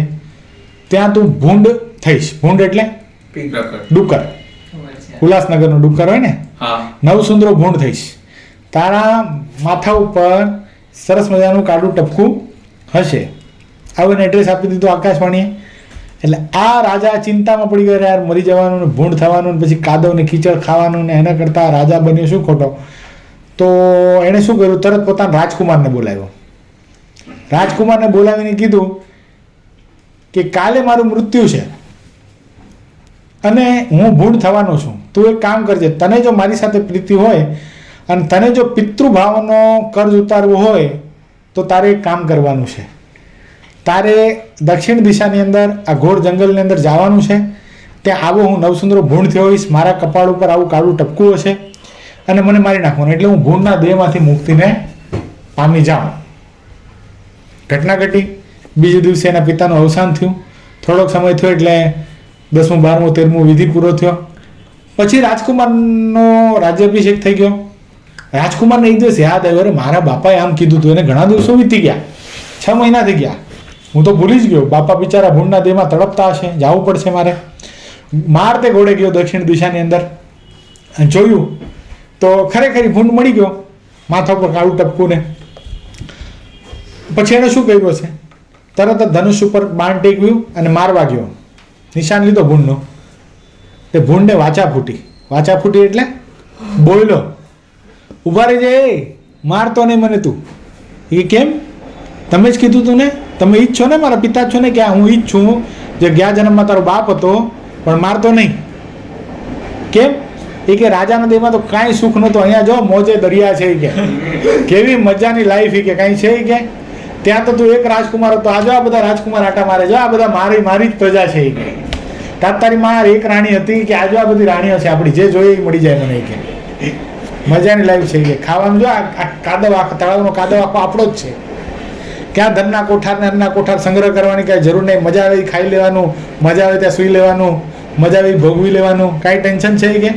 ત્યાં તું ભૂંડ થઈશ. ભૂંડ એટલે ડુક્કર, ઉલ્લાસનગરનો ડુક્કર હોય ને, હા, નવસુંદરો ભૂંડ થઈશ. તારા માથા ઉપર સરસ મજાનું કાળું ટપકું હશે. આવું એડ્રેસ આપી દીધું આકાશવાણીએ. એટલે આ રાજા ચિંતામાં પડી ગયો, યાર મરી જવાનું ને ભૂંડ થવાનું ને પછી કાદવ ને કીચડ ખાવાનું ને એના કરતાં રાજા બન્યો શું ખોટો. તો એણે શું કર્યું, તરત પોતાના રાજકુમારને બોલાવ્યો. રાજકુમારને બોલાવીને કીધું કે કાલે મારું મૃત્યુ છે અને હું ભૂંડ થવાનો છું. તું એક કામ કરજે, તને જો મારી સાથે પ્રીતિ હોય અને તને જો પિતૃભાવનો કર્જ ઉતારવો હોય તો તારે એક કામ કરવાનું છે. તારે દક્ષિણ દિશાની અંદર આ ઘોર જંગલની અંદર જવાનું છે. ત્યાં આવો હું નવસુંદરો ભૂંડ થયો હોઈશ, મારા કપાળ ઉપર આવું કાળું ટપકું હશે અને મને મારી નાખવાનું. એટલે હું ભૂંડના દેહમાંથી મુક્તિને પામી જાઉં. ઘટના ઘટી. બીજે દિવસે એના પિતાનું અવસાન થયું. થોડોક સમય થયો એટલે 10મું 12મું 13મું વિધિ પૂરો થયો. પછી રાજકુમારનો રાજ્યાભિષેક થઈ ગયો. રાજકુમારને એક દિવસ યાદ આવ્યો, અરે મારા બાપાએ આમ કીધું હતું. એને ઘણા દિવસો વીતી ગયા, 6 મહિના થઈ ગયા, હું તો ભૂલી જ ગયો. બાપા બિચારા ભૂંડના દેહમાં તડપતા હશે, જવું પડશે મારે. મારતે ઘોડે ગયો દક્ષિણ દિશાની અંદર અને જોયું તો ખરેખર ભૂંડ મળી ગયો, માથા ઉપર કાળું ટપકું ને. પછી એણે શું કર્યું છે, તરત જ ધનુષ ઉપર બાણ ટેકવ્યું અને મારવા ગયો. નિશાન લીધો ભૂંડનો. તે ભૂંડને વાચા ફૂટી. વાચા ફૂટી એટલે બોલ્યો, ઉભા રહી જાય, મારતો નહીં મને તું. એ કેમ? તમે જ કીધું તું ને, તમે ઈ જ છો ને, મારા પિતા છો ને, કે હું ઈ જ છું જે ગયા જન્મમાં તારો બાપ હતો પણ મારતો નહીં. કેમ? એ કે રાજાના દેહમાં તો કાંઈ સુખ નહોતું, અહીંયા જો મોજે દરિયા છે. કે કેવી મજાની લાઈફ. કે કાંઈ છે કે ત્યાં તો તું એક રાજકુમાર હતો, આ જો આ બધા રાજકુમાર આટા મારે, જો આ બધા મારી જ પ્રજા છે. કે તારી માં એક રાણી હતી, કે આ જો આ બધી રાણીઓ છે આપણી, જે જોઈએ એ મળી જાય મને. કે મજાની લાઈફ છે. કે ખાવાનું જો આ કાદવ, આખો તળાવનો કાદવ આખો આપણો જ છે. ક્યાં ધનના કોઠાર ને અન્નના કોઠાર સંગ્રહ કરવાની કાંઈ જરૂર નહીં. મજા આવે ખાઈ લેવાનું, મજા આવે ત્યાં સૂઈ લેવાનું, મજા આવે ભોગવી લેવાનું, કાંઈ ટેન્શન છે કે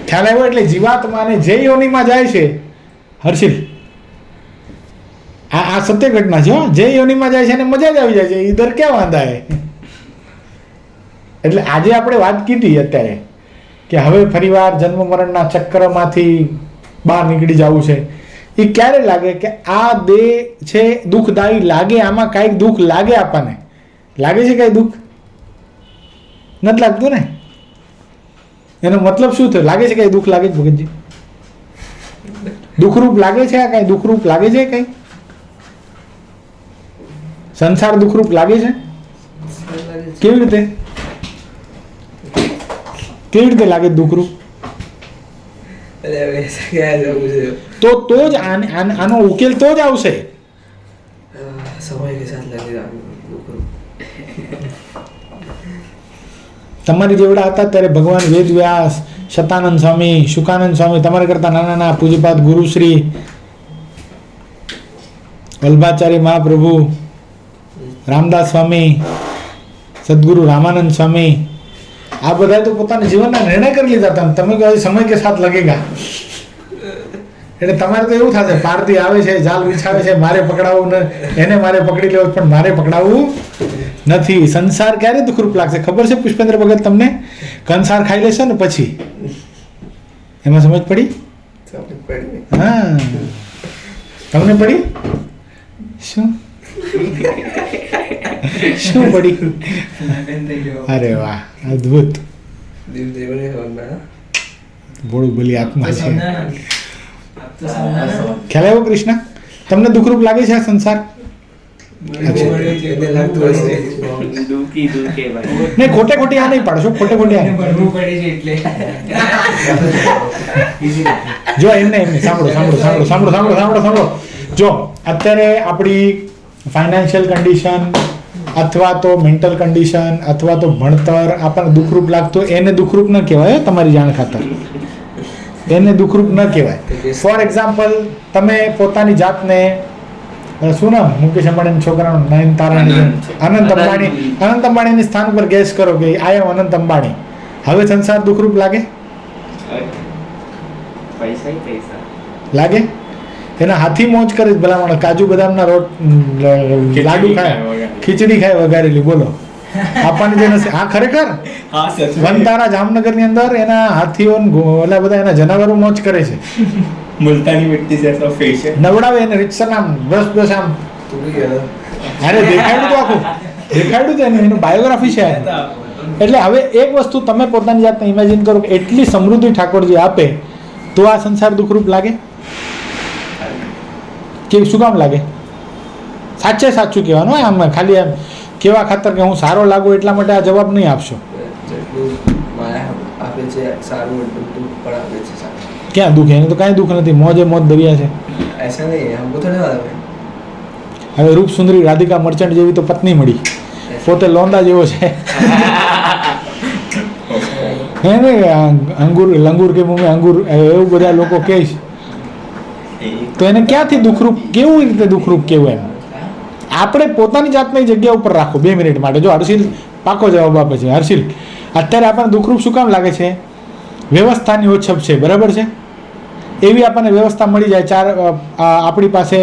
ખ્યાલ આવ્યો? એટલે જીવાત્માને જે યોનિમાં જાય છે હર્ષિલ, આ સત્ય ઘટના છે. જે યોનિમાં જાય છે એને મજા જ આવી જાય છે, ઈધર ક્યાં વાંધા હે. એટલે આજે આપણે વાત કીધી અત્યારે કે હવે ફરીવાર જન્મ મરણના ચક્રમાંથી બહાર નીકળી જવું છે. એ ક્યારે લાગે કે આ દેહ છે દુઃખદાયી લાગે, આમાં કાંઈક દુઃખ લાગે. આપણને લાગે છે કાંઈ દુઃખ? નથી લાગતું ને. એનો મતલબ શું થયો? લાગે છે કાંઈ દુઃખ લાગે છે ભગતજી? દુઃખરૂપ લાગે છે? આ કાંઈ દુઃખરૂપ લાગે છે? કંઈ સંસાર દુઃખરૂપ લાગે છે? કેવી રીતે? કેવી રીતે લાગે દુઃખરૂપ? તો જ આનો ઉકેલ તો જ આવશે. સમય કે સાથ लगेगा. તમારી જેવડા હતા ત્યારે ભગવાન વેદ વ્યાસ, શતાનંદ સ્વામી, શુકાનંદ સ્વામી, તમારા કરતા નાના નાના પૂજ્યપાદ ગુરુશ્રી વલ્ભાચાર્ય મહાપ્રભુ, રામદાસ સ્વામી, સદગુરુ રામાનંદ સ્વામી, આ બધા તો પોતાના જીવનના નિર્ણય કરી લીધા હતા. તમે કહો સમય કે સાથ લગેગા. એટલે તમારે તો એવું થશે, પારથી આવે છે, જાલ વિછાવે છે, મારે પકડાવવું ને એને મારે પકડી લેવો, પણ મારે પકડાવવું નથી. સંસાર ક્યારે દુઃખરૂપ લાગશે ખબર છે પુષ્પેન્દ્ર ભગત તમને? કંસાર ખાઈ લેશો ને પછી એમાં સમજ પડી? હા, તમને પડી? શું શું પડી? અરે વાહ, અદ્ભુત. ભોળું ભલી આત્મા છે. ખ્યાલ આવ્યો કૃષ્ણ? તમને દુઃખરૂપ લાગે છે આ સંસાર? નહીં, ખોટે ખોટી આ નહીં પાડશો, ખોટે ખોટી આ જો એમને સાંભળો સાંભળો સાંભળો સાંભળો સાંભળો સાંભળો સાંભળો. જો અત્યારે આપણી ફાઇનાન્શિયલ કન્ડિશન અથવા તો મેન્ટલ કન્ડિશન અથવા તો ભણતર આપણને દુઃખરૂપ લાગતું, એને દુઃખરૂપ ન કહેવાય. તમારી જાણ ખાતર એને દુઃખરૂપ ન કહેવાય. ફોર એક્ઝામ્પલ, તમે પોતાની જાતને શું નામ મુકેશ અંબાણીના છોકરાનું, નયનતારાની, અનંત અંબાણીની સ્થાન ઉપર ગેસ કરો કે આઈ એમ અનંત અંબાણી. હવે સંસાર દુઃખરૂપ લાગે? પૈસા લાગે? એના હાથી મોજ કરે ભલામણ, કાજુ બદામના લાડુ ખાય, ખીચડી ખાય વઘારેલી. બોલો આપણને જે નથી. હા ખરેખર વનતારા જામનગરની અંદર એના હાથીઓ ઓલા બધા એના જનાવરો મોજ કરે છે. મુલતાની મિટ્ટી સે તો ફેશિયલ નવડાવે એને રીતસર આમ બ્રશ આમ. અરે દેખાડ્યું તો આખું દેખાડ્યું તો એનું બાયોગ્રાફી છે. એટલે હવે એક વસ્તુ તમે પોતાની જાતને ઇમેજિન કરો કે એટલી સમૃદ્ધિ ઠાકોરજી આપે તો આ સંસાર દુઃખરૂપ લાગે કે શું કામ લાગે? સાચે સાચું કહેવાનું. આમ ખાલી એમ કેવા ખાતર કે હું સારો લાગુ એટલા માટે આ જવાબ નહીં આપશો. ક્યાં દુઃખ? એને તો કાંઈ દુઃખ નથી, મોજે મોજ દરિયા છે. હવે રૂપ સુંદરી રાધિકા મર્ચન્ટ જેવી તો પત્ની મળી, પોતે લોંદા જેવો છે. હે ને અંગુર લંગુર કે મું અંગુર એવું બધા લોકો કહે છે. તો એને ક્યાંથી દુઃખરૂપ, કેવું રીતે દુઃખરૂપ કેવું? એમ આપણે પોતાની જાતની જગ્યા ઉપર રાખો 2 મિનિટ માટે. જો હર્ષિલ પાકો જવાબ આપે છે. હર્ષિલ, અત્યારે આપણને દુઃખરૂપ શું કામ લાગે છે? વ્યવસ્થાની ઓછપ છે, બરાબર છે? એવી આપણને વ્યવસ્થા મળી જાય, આપણી પાસે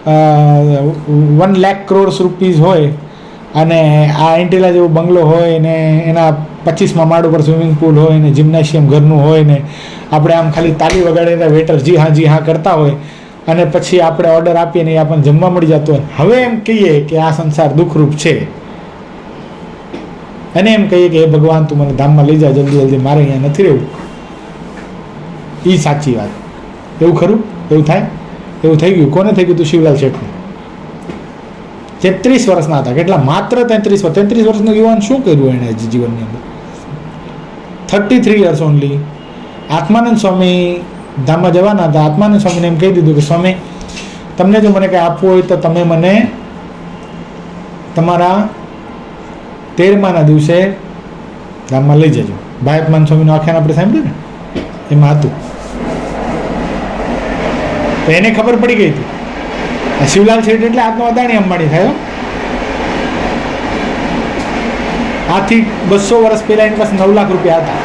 1 લાખ કરોડ રૂપીસ હોય અને આ એન્ટિલા જેવો બંગલો હોય ને એના 25મા માળ ઉપર સ્વિમિંગ પુલ હોય ને જિમ્નેશિયમ ઘરનું હોય ને આપણે આમ ખાલી તાલી વગાડીને વેટર જી હા કરતા હોય અને પછી આપણે ઓર્ડર આપીએ ને આપણને જમવા મળી જતું હોય. હવે એમ કહીએ કે આ સંસાર દુઃખરૂપ છે અને એમ કહીએ કે હે ભગવાન તું મને ધામમાં લઈ જા જલ્દી, મારે અહીંયા નથી રહેવું. એ સાચી વાત. એવું ખરું? એવું થાય? એવું થઈ ગયું. કોને થઈ ગયું? તું શિવલાલ શેઠને. 33 વર્ષના હતા. કેટલા? માત્ર 33 વર્ષ. 33 વર્ષનો યુવાન શું કર્યું એણે જીવનની અંદર? 33 યર્સ ઓનલી. આત્માનંદ સ્વામી ધામમાં જવાના હતા. આત્માનંદ સ્વામીને એમ કહી દીધું કે સ્વામી, તમને જો મને કંઈ આપવું હોય તો તમે મને તમારા 13માના દિવસે ધામમાં લઈ જજો. ભાયતમાન સ્વામીનું આખ્યાન આપણે સાંભળ્યું ને, એમાં હતું. તો એને ખબર પડી ગઈ હતી શિવલાલ શેઠ એટલે આત્મા અદાણી અંબાણી થયો. આથી 200 વર્ષ પહેલા એની પાસે 9 લાખ રૂપિયા હતા.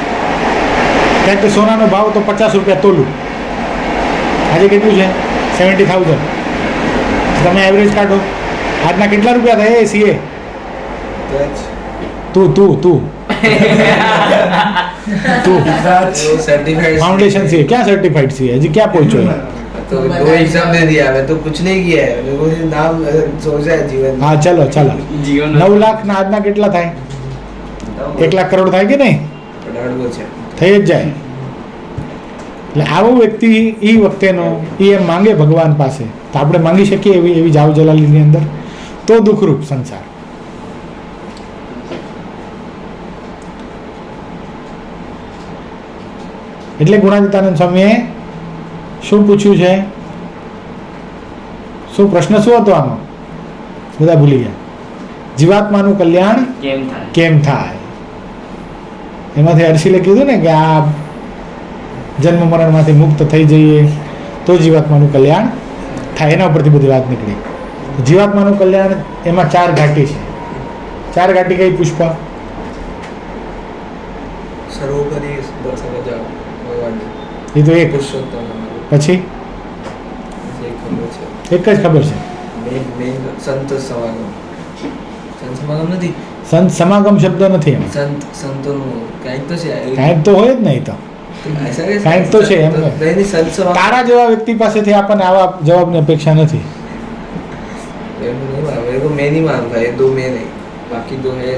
કારણ કે સોનાનો ભાવ તો 50 રૂપિયા તોલું. આજે કેટલું છે? 70,000. તમે એવરેજ કાઢો, આજના કેટલા રૂપિયા થાય? સીએ તું फाउंडेशन से क्या सर्टिफाइड सी है जी? क्या पहुंचो है? तो 2 एग्जाम दे दिया है, तो कुछ नहीं किया है, मेरे को नाम सोचा है जीवन. हाँ चलो 9 लाख ना आज ना કેટલા થાય? 1 લાખ કરોડ થાય કે નહીં? થઈ જ જાય. એટલે આવો વ્યક્તિ એ વખતેનો એ એમ માંગે ભગવાન પાસે, તો આપણે માંગી શકીએ એવી જાવ જલાલીની અંદર? તો દુઃખરૂપ સંસાર. એટલે ગુણાતીતાનંદ સ્વામીએ શું પૂછ્યું છે? શું પ્રશ્ન શું હતો આનો? બધા ભૂલી ગયા. જીવાત્માનું કલ્યાણ કેમ થાય? એમાંથી હર્ષિલે કીધું ને કે આ જન્મ મરણમાંથી મુક્ત થઈ જઈએ તો જીવાત્માનું કલ્યાણ થાય. એના ઉપરથી બધી વાત નીકળી. જીવાત્માનું કલ્યાણ એમાં 4 ઘાટી છે. 4 ઘાટી કઈ? પુષ્પા સર્વોપરી સમજ ભગવાન એ તો એક. પુરુષોત્તમ પછી જે ખબર છે એક જ ખબર છે. મેન સંત સમાગમ. સંત સમાગમ નથી, સંત સમાગમ શબ્દ નથી એમ. સંતોનું કાંઈક તો છે. કાંઈક તો હોય જ નહીં તો. કાંઈક તો છે એમ. નહીં, સંત સમાગમ તારા જેવા વ્યક્તિ પાસેથી આપણને આવા જવાબની અપેક્ષા નથી. मैं नहीं मानता ये दो में नहीं, बाकी दो है.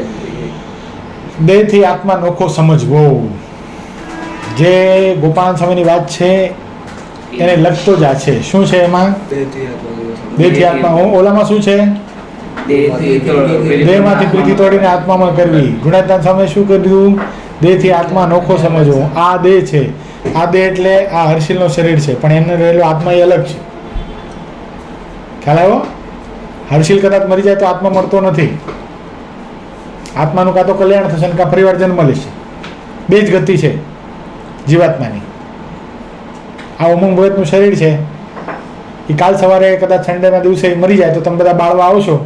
દેહથી આત્મા નોખો સમજવો, જે ગોપાલ સ્વામીની વાત છે એને લગતો જ આ છે. શું છે એમાં? દેહથી આત્મા. ઓલામાં શું છે? દેહમાંથી પ્રીતિ તોડીને આત્મામાં કરવી. ગુણાત્મા સ્વામી શું કર્યું? દેહથી આત્મા નોખો સમજવો. આ દેહ છે, આ દેહ એટલે આ હર્ષિલનો શરીર છે, પણ એમને રહેલો આત્મા એ અલગ છે. ખ્યાલ આવ્યો? હર્ષિલ કદાચ મરી જાય તો આત્મા મળતો નથી. આત્માનું કાં તો કલ્યાણ થશે ને કાં પરિવાર જન્મ લેશે. બે જ ગતિ છે જીવાત્માની. આ ઉમંગ ભગતનું શરીર છે, એ કાલ સવારે કદાચ સન્ડેના દિવસે મરી જાય તો તમે બધા બાળવા આવશો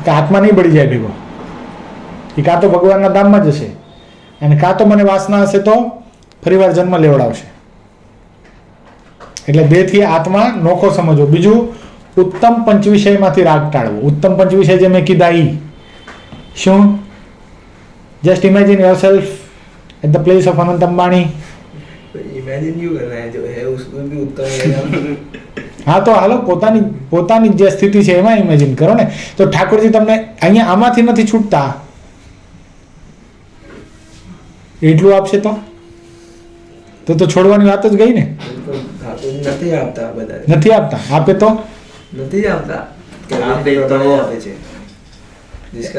કે આત્મા નહીં બળી જાય ભેગો. એ કાં તો ભગવાનના ધામમાં જશે અને કાં તો મને વાસના હશે તો ફરીવાર જન્મ લેવડાવશે. એટલે દેહથી આત્મા નોખો સમજવો. બીજું, ઉત્તમ પંચ વિષયમાંથી રાગ ટાળવો. ઉત્તમ પંચ વિષય જે મેં કીધા ઈ શું? Just imagine yourself at the place of Anant Ambani. Imagine क्यों करना है, जो है उसमें भी उत्तम है. હા તો હાલો, પોતાની જે સ્થિતિ છે એમાં ઇમેજિન કરો ને. તો ઠાકોરજી તમને અહીંયા આમાંથી નથી છૂટતા એટલું આપશે તો છોડવાની વાત જ ગઈ ને. નથી આપતા બધા, નથી આપતા. આપે તો નથી આપતા. આપે તો આપે છે.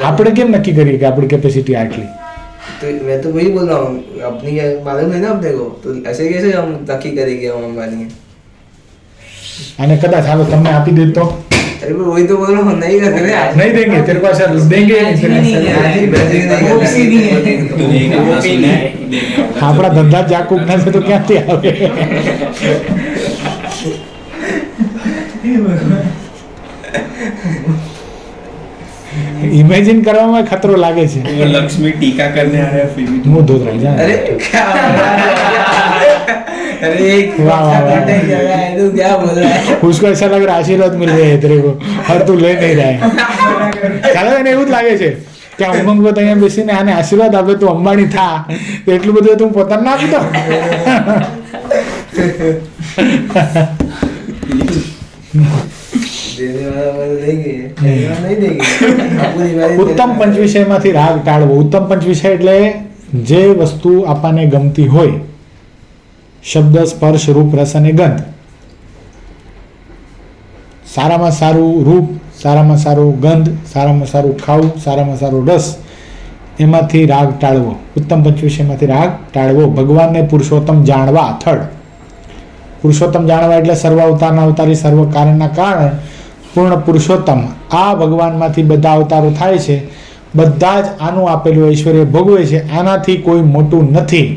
આપણે કેમ નક્કી કરીએ કે આપણી કેપેસિટી આટલી? तो मैं तो वही बोल रहा हूँ, अपनी मालूम है ना अपने को, तो ऐसे कैसे हम नक्की करेंगे हम अंबानी? અને કદાચ હાલો તમને આપી દે તો? अरे पर वही तो बोल रहा हूँ, नहीं करते ना. નહીં દેંગે तेरे पास देंगे આપણા ધંધા જાકુબ ના છે તો ક્યાંથી આવે? इमेजिन કરવામાં ખતરો લાગે છે. वो लक्ष्मी टीका करने आ रहे हैं फिर भी मुंह धो रहा है. अरे क्या अरे एक वाह, वाह, वाह। तू क्या बोल रहा है? उसको ऐसा लग रहा है आशीर्वाद मिल रहे हैं तेरे को और तू ले नहीं रहा है. ચાલો એને એવું જ લાગે છે કે આ ઉમંગવત અહીંયા બેસીને આને આશીર્વાદ આપે તું અંબાણી થા, તો એટલું બધું તું પોતાને ના આપી દો. देने वाला वाला देंगे, देने वाला नहीं देंगे. आपको निवारण ઉત્તમ પંચ વિષયમાંથી રાગ ટાળવો. ઉત્તમ પંચ વિષય એટલે જે વસ્તુ આપણને ગમતી હોય, શબ્દ, સ્પર્શ, રૂપ, રસ અને ગંધ. સારામાં સારું રૂપ, સારામાં સારું ગંધ, સારામાં સારું ખાવું, સારામાં સારું રસ, એમાંથી રાગ ટાળવો. ઉત્તમ પંચ વિષયમાંથી રાગ ટાળવો. ભગવાનને પુરુષોત્તમ જાણવા. થર્ડ, પુરુષોત્તમ જાણવા એટલે સર્વ અવતારના અવતારી, સર્વ કારણના કારણ, પૂર્ણ પુરુષોત્તમ. આ ભગવાનમાંથી બધા અવતારો થાય છે, બધા જ આનું આપેલું ઐશ્વર્ય ભોગવે છે, આનાથી કોઈ મોટું નથી.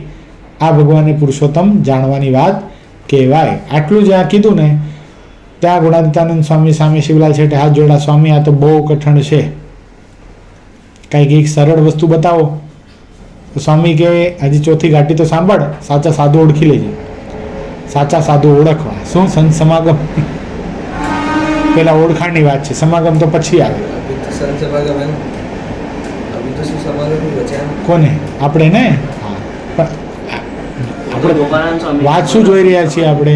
આ ભગવાનને પુરુષોત્તમ જાણવાની વાત કહેવાય. આટલું જ્યાં કીધું ને ત્યાં ગુણાતીતાનંદ સ્વામી સામે શિવલાલ શેઠે હાથ જોડા, સ્વામી આ તો બહુ કઠણ છે, કંઈક એક સરળ વસ્તુ બતાવો. તો સ્વામી કહે હજી ચોથી ઘાટી તો સાંભળ, સાચા સાધુ ઓળખી લેજે. સાચા સાધુ ઓળખવા. શું? સંત સમાગમ પેલા ઓળખાણની વાત છે, સમાગમ તો પછી આવે. अभी तो संत समागम है ना, अभी तो शिव समागम ही बचा है. કોને? આપણે ને. હા, પણ આપણે વાત શું જોઈ રહ્યા છીએ? આપણે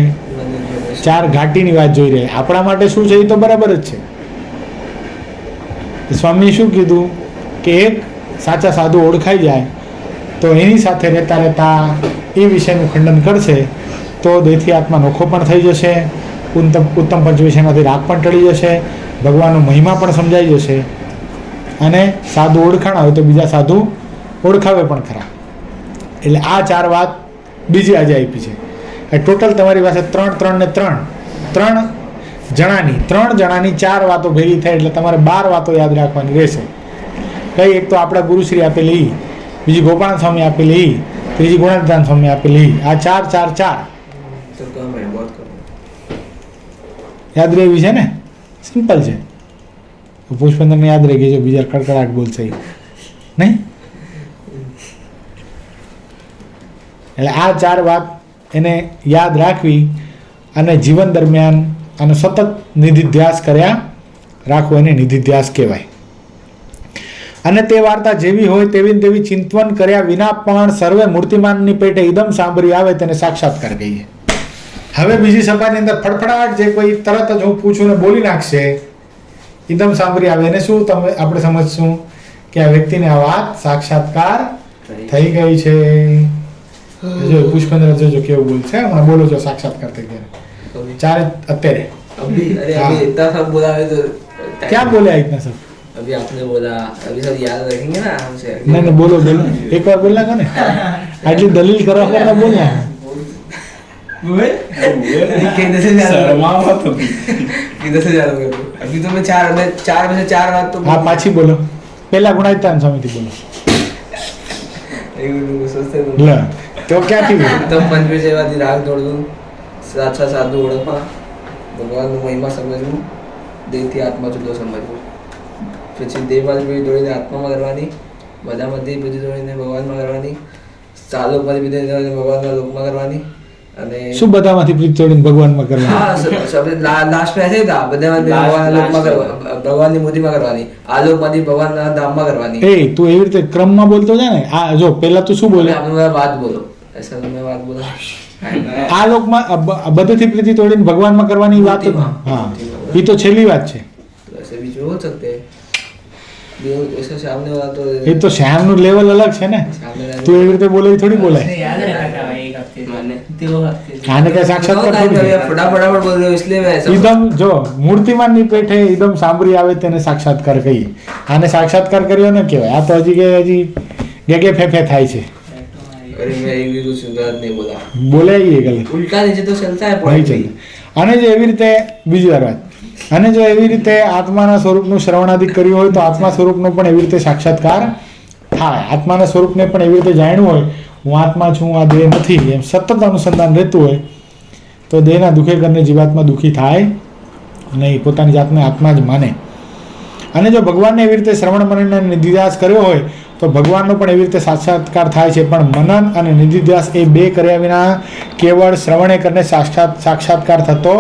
ચાર ઘાટીની વાત જોઈ રહ્યા. આપણા માટે શું છે એ તો બરાબર જ છે. સ્વામીએ શું કીધું કે એક સાચા સાધુ ઓળખાઈ જાય તો એની સાથે રહેતા રહેતા એ વિષયનું ખંડન કરશે તો દેહથી આત્મા નોખો પણ થઈ જશે, ઉત્તમ પંચ વિષયમાંથી રાગ પણ ટળી જશે, ભગવાનનો મહિમા પણ સમજાઈ જશે, અને સાધુ ઓળખાણા હોય તો બીજા સાધુ ઓળખાવે પણ ખરા. એટલે આ ચાર વાત બીજી આજે આપી છે. ટોટલ તમારી પાસે ત્રણ જણાની ચાર વાતો ભેગી થાય એટલે તમારે 12 વાતો યાદ રાખવાની રહેશે. કઈ? એક તો આપણા ગુરુશ્રી આપેલી, બીજી ગોપાલ સ્વામી આપેલી, ત્રીજી ગુણાતીતાન સ્વામી આપેલી. આ ચાર तो कम है, बहुत कम है. યાદ રહેવી છે ને? સિમ્પલ છે. પુષ્પેન્દ્રને યાદ રહી ગઈ છે, બીજા કડકડાટ બોલશે નહીં. એટલે આ 4 વાત એને યાદ રાખવી અને જીવન દરમિયાન આનો સતત નિધિધ્યાસ કર્યા રાખવો એને નિધિધ્યાસ કહેવાય. અને તે વાર્તા જેવી હોય તેવી ને તેવી ચિંતવન કર્યા વિના પણ સર્વે મૂર્તિમાનની પેટે ઇદમ સાંભળી આવે તેને સાક્ષાત્કાર કહીએ. હવે બીજી સભાની અંદર ફડફડાટ જે કોઈ તરત જ હું પૂછું ને બોલી નાખશે ઇદમ સાંભળી આવે એને શું તમે આપણે સમજશું કે આ વ્યક્તિને આ વાત સાક્ષાત્કાર થઈ ગઈ છે. જો પુષ્પેન્દ્ર જોજો કેવું બોલશે હમણાં બોલો છો સાક્ષાત્કાર થઈ ગયા ચારે અત્યારે अभी अरे हाँ। अभी इतना सब बोला है तो क्या बोले इतना सब अभी आपने बोला अभी सब याद रखेंगे ना हमसे नहीं नहीं बोलो बोलो एक बार बोलना का ने आटली दलील કરવા કરતા બોલના किधर से जा रहा शर्मा मत अभी. किधर से जा रहा हूँ अभी तो मैं चार में से चार बात तो હા પાછી બોલો પહેલા ગુણાયતાન સ્વામીથી બોલો सोचते લે તો ક્યાંથી બોલો? तो पंचमी सेवाથી રાગ દોડવું સાચા સાધુ ઓળખવા ભગવાનનો મહિમા સમજવું દેહથી આત્મા જુદો સમજવું પછી દેહમાંથી બધી દોડીને આત્મામાં કરવાની બધામાંથી બધી દોડીને ભગવાનમાં કરવાની ચાલોકમાંથી બધી દોડીને ભગવાનના લોકમાં કરવાની અને શું બધામાંથી પ્રીત જોડીને ભગવાનમાં કરવા हाँ सब लास्ट में ऐसे ही था बधाમાંથી ભગવાનના લોકમાં કરવા ભગવાનની મૂર્તિમાં કરવાની આલોકમાંથી ભગવાનના ધામમાં કરવાની એ તું એવી રીતે ક્રમમાં બોલતો જા ને આ જો પહેલા તું શું બોલે आपने मैं बात बोलो ऐसा तो मैं बात बोला આ લોકમાં બધેથી પ્રીતિ તોડીને ભગવાનમાં કરવાની વાત મૂર્તિમાં. હા એ તો છેલ્લી વાત છે. तो ऐसे बीच में हो सकते हैं ऐसे सामने वाला तो એ તો શ્યામનું લેવલ અલગ છે ને सामने वाला તું એવી રીતે બોલે એ થોડી બોલાય उसने याद रखा था भाई एक हफ्ते मैंने दो हफ्ते से। આને કઈ સાક્ષાત્કાર થોડી છે. फटाफट बोल रहे हो इसलिए मैं ऐसा ઇદમ જો મૂર્તિમાનની પેઠે ઇદમ સાંભળી આવે તેને સાક્ષાત્કાર કહીએ. આને સાક્ષાત્કાર કર્યો ન કહેવાય. આ તો હજી ગેગે ફેફે થાય છે अरे मैं एक भी कुछ गलत नहीं बोला બોલે એ ગલત उल्टा नीचे तो चलता है નહીં पॉइंट ચાલે. અને જો એવી રીતે બીજી વાર વાત અને જો એવી રીતે આત્માના સ્વરૂપનું શ્રવણાદિ કર્યું હોય તો આત્મા સ્વરૂપનો પણ એવી રીતે સાક્ષાત્કાર થાય. આત્માના સ્વરૂપને પણ એવી રીતે જાણ્યું હોય હું આત્મા છું આ દેહ નથી એમ સતત અનુસંધાન રહેતું હોય તો દેહના દુઃખે કરીને જીવાત્મા દુઃખી થાય નહીં, પોતાની જાતને આત્મા જ માને. અને જો ભગવાનને એવી રીતે શ્રવણ મનન અને નિધિધ્યાસ કર્યો હોય તો ભગવાનનો પણ એવી રીતે સાક્ષાત્કાર થાય છે. પણ મનન અને નિધિધ્યાસ એ બે કર્યા વિના કેવળ શ્રવણે કરીને સાક્ષાત્કાર થતો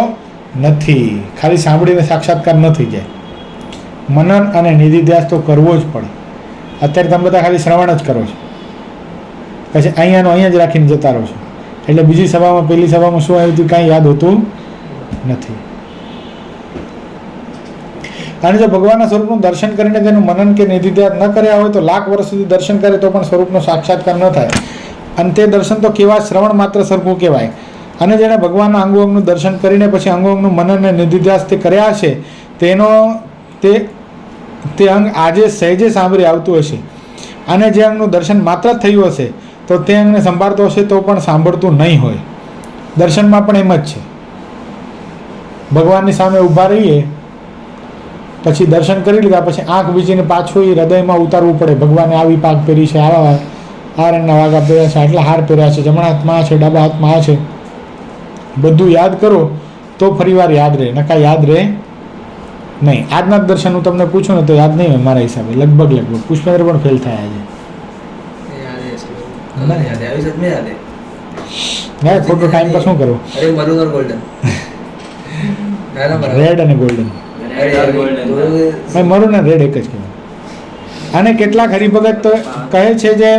નથી. ખાલી સાંભળીને સાક્ષાત્કાર ન થઈ જાય. મનન અને નિધિધ્યાસ તો કરવો જ પડે. અત્યારે તમે બધા ખાલી શ્રવણ જ કરો છો પછી અહીંયાનું અહીંયા જ રાખીને જતા રહો છો એટલે બીજી સભામાં પહેલી સભામાં શું આવ્યું હતું કાંઈ યાદ હોતું નથી. અને જો ભગવાનના સ્વરૂપનું દર્શન કરીને તેનું મનન કે નિધિધ્યાસ ન કર્યા હોય તો લાખ વર્ષ સુધી દર્શન કરે તો પણ સ્વરૂપનો સાક્ષાત્કાર ન થાય. અને તે દર્શન તો કેવા શ્રવણ માત્ર સરખું કહેવાય. અને જેણે ભગવાનના અંગોનું દર્શન કરીને પછી અંગોનું મનન અને નિધિધ્યાસ તે કર્યા હશે તેનો તે અંગ આજે સહેજે સાંભળી આવતું હશે. અને જે અંગનું દર્શન માત્ર જ થયું હશે તો તે અંગને સંભાળતો હશે તો પણ સાંભળતું નહીં હોય. દર્શનમાં પણ એમ જ છે. ભગવાનની સામે ઊભા રહીએ પછી દર્શન કરી લીધા પછી આંખ વીંચીને પાછું એ હૃદયમાં ઉતારવું પડે. ભગવાને આવી પાક પહેરી છે, આવા આ રંગના વાઘા પહેર્યા છે, આટલા હાર પહેર્યા છે, જમણા હાથમાં આ છે, ડાબા હાથમાં આ છે, બધું યાદ કરો તો ફરીવાર યાદ રહે, નકા યાદ રહે નહીં. આજના જ દર્શન હું તમને પૂછું ને તો યાદ નહીં હોય મારા હિસાબે. લગભગ પુષ્પેન્દ્ર પણ ફેલ થયા છે. याद है ऐसे कलर याद है अभी सच में याद है ના ખોટો ટાઈમ પર શું કરવો? अरे मरून और गोल्डन है ना बराबर રેડ અને ગોલ્ડન. अरे ભાઈ મરૂન અને રેડ એક જ કહેવાય. અને કેટલાક હરિભગત તો કહે છે જે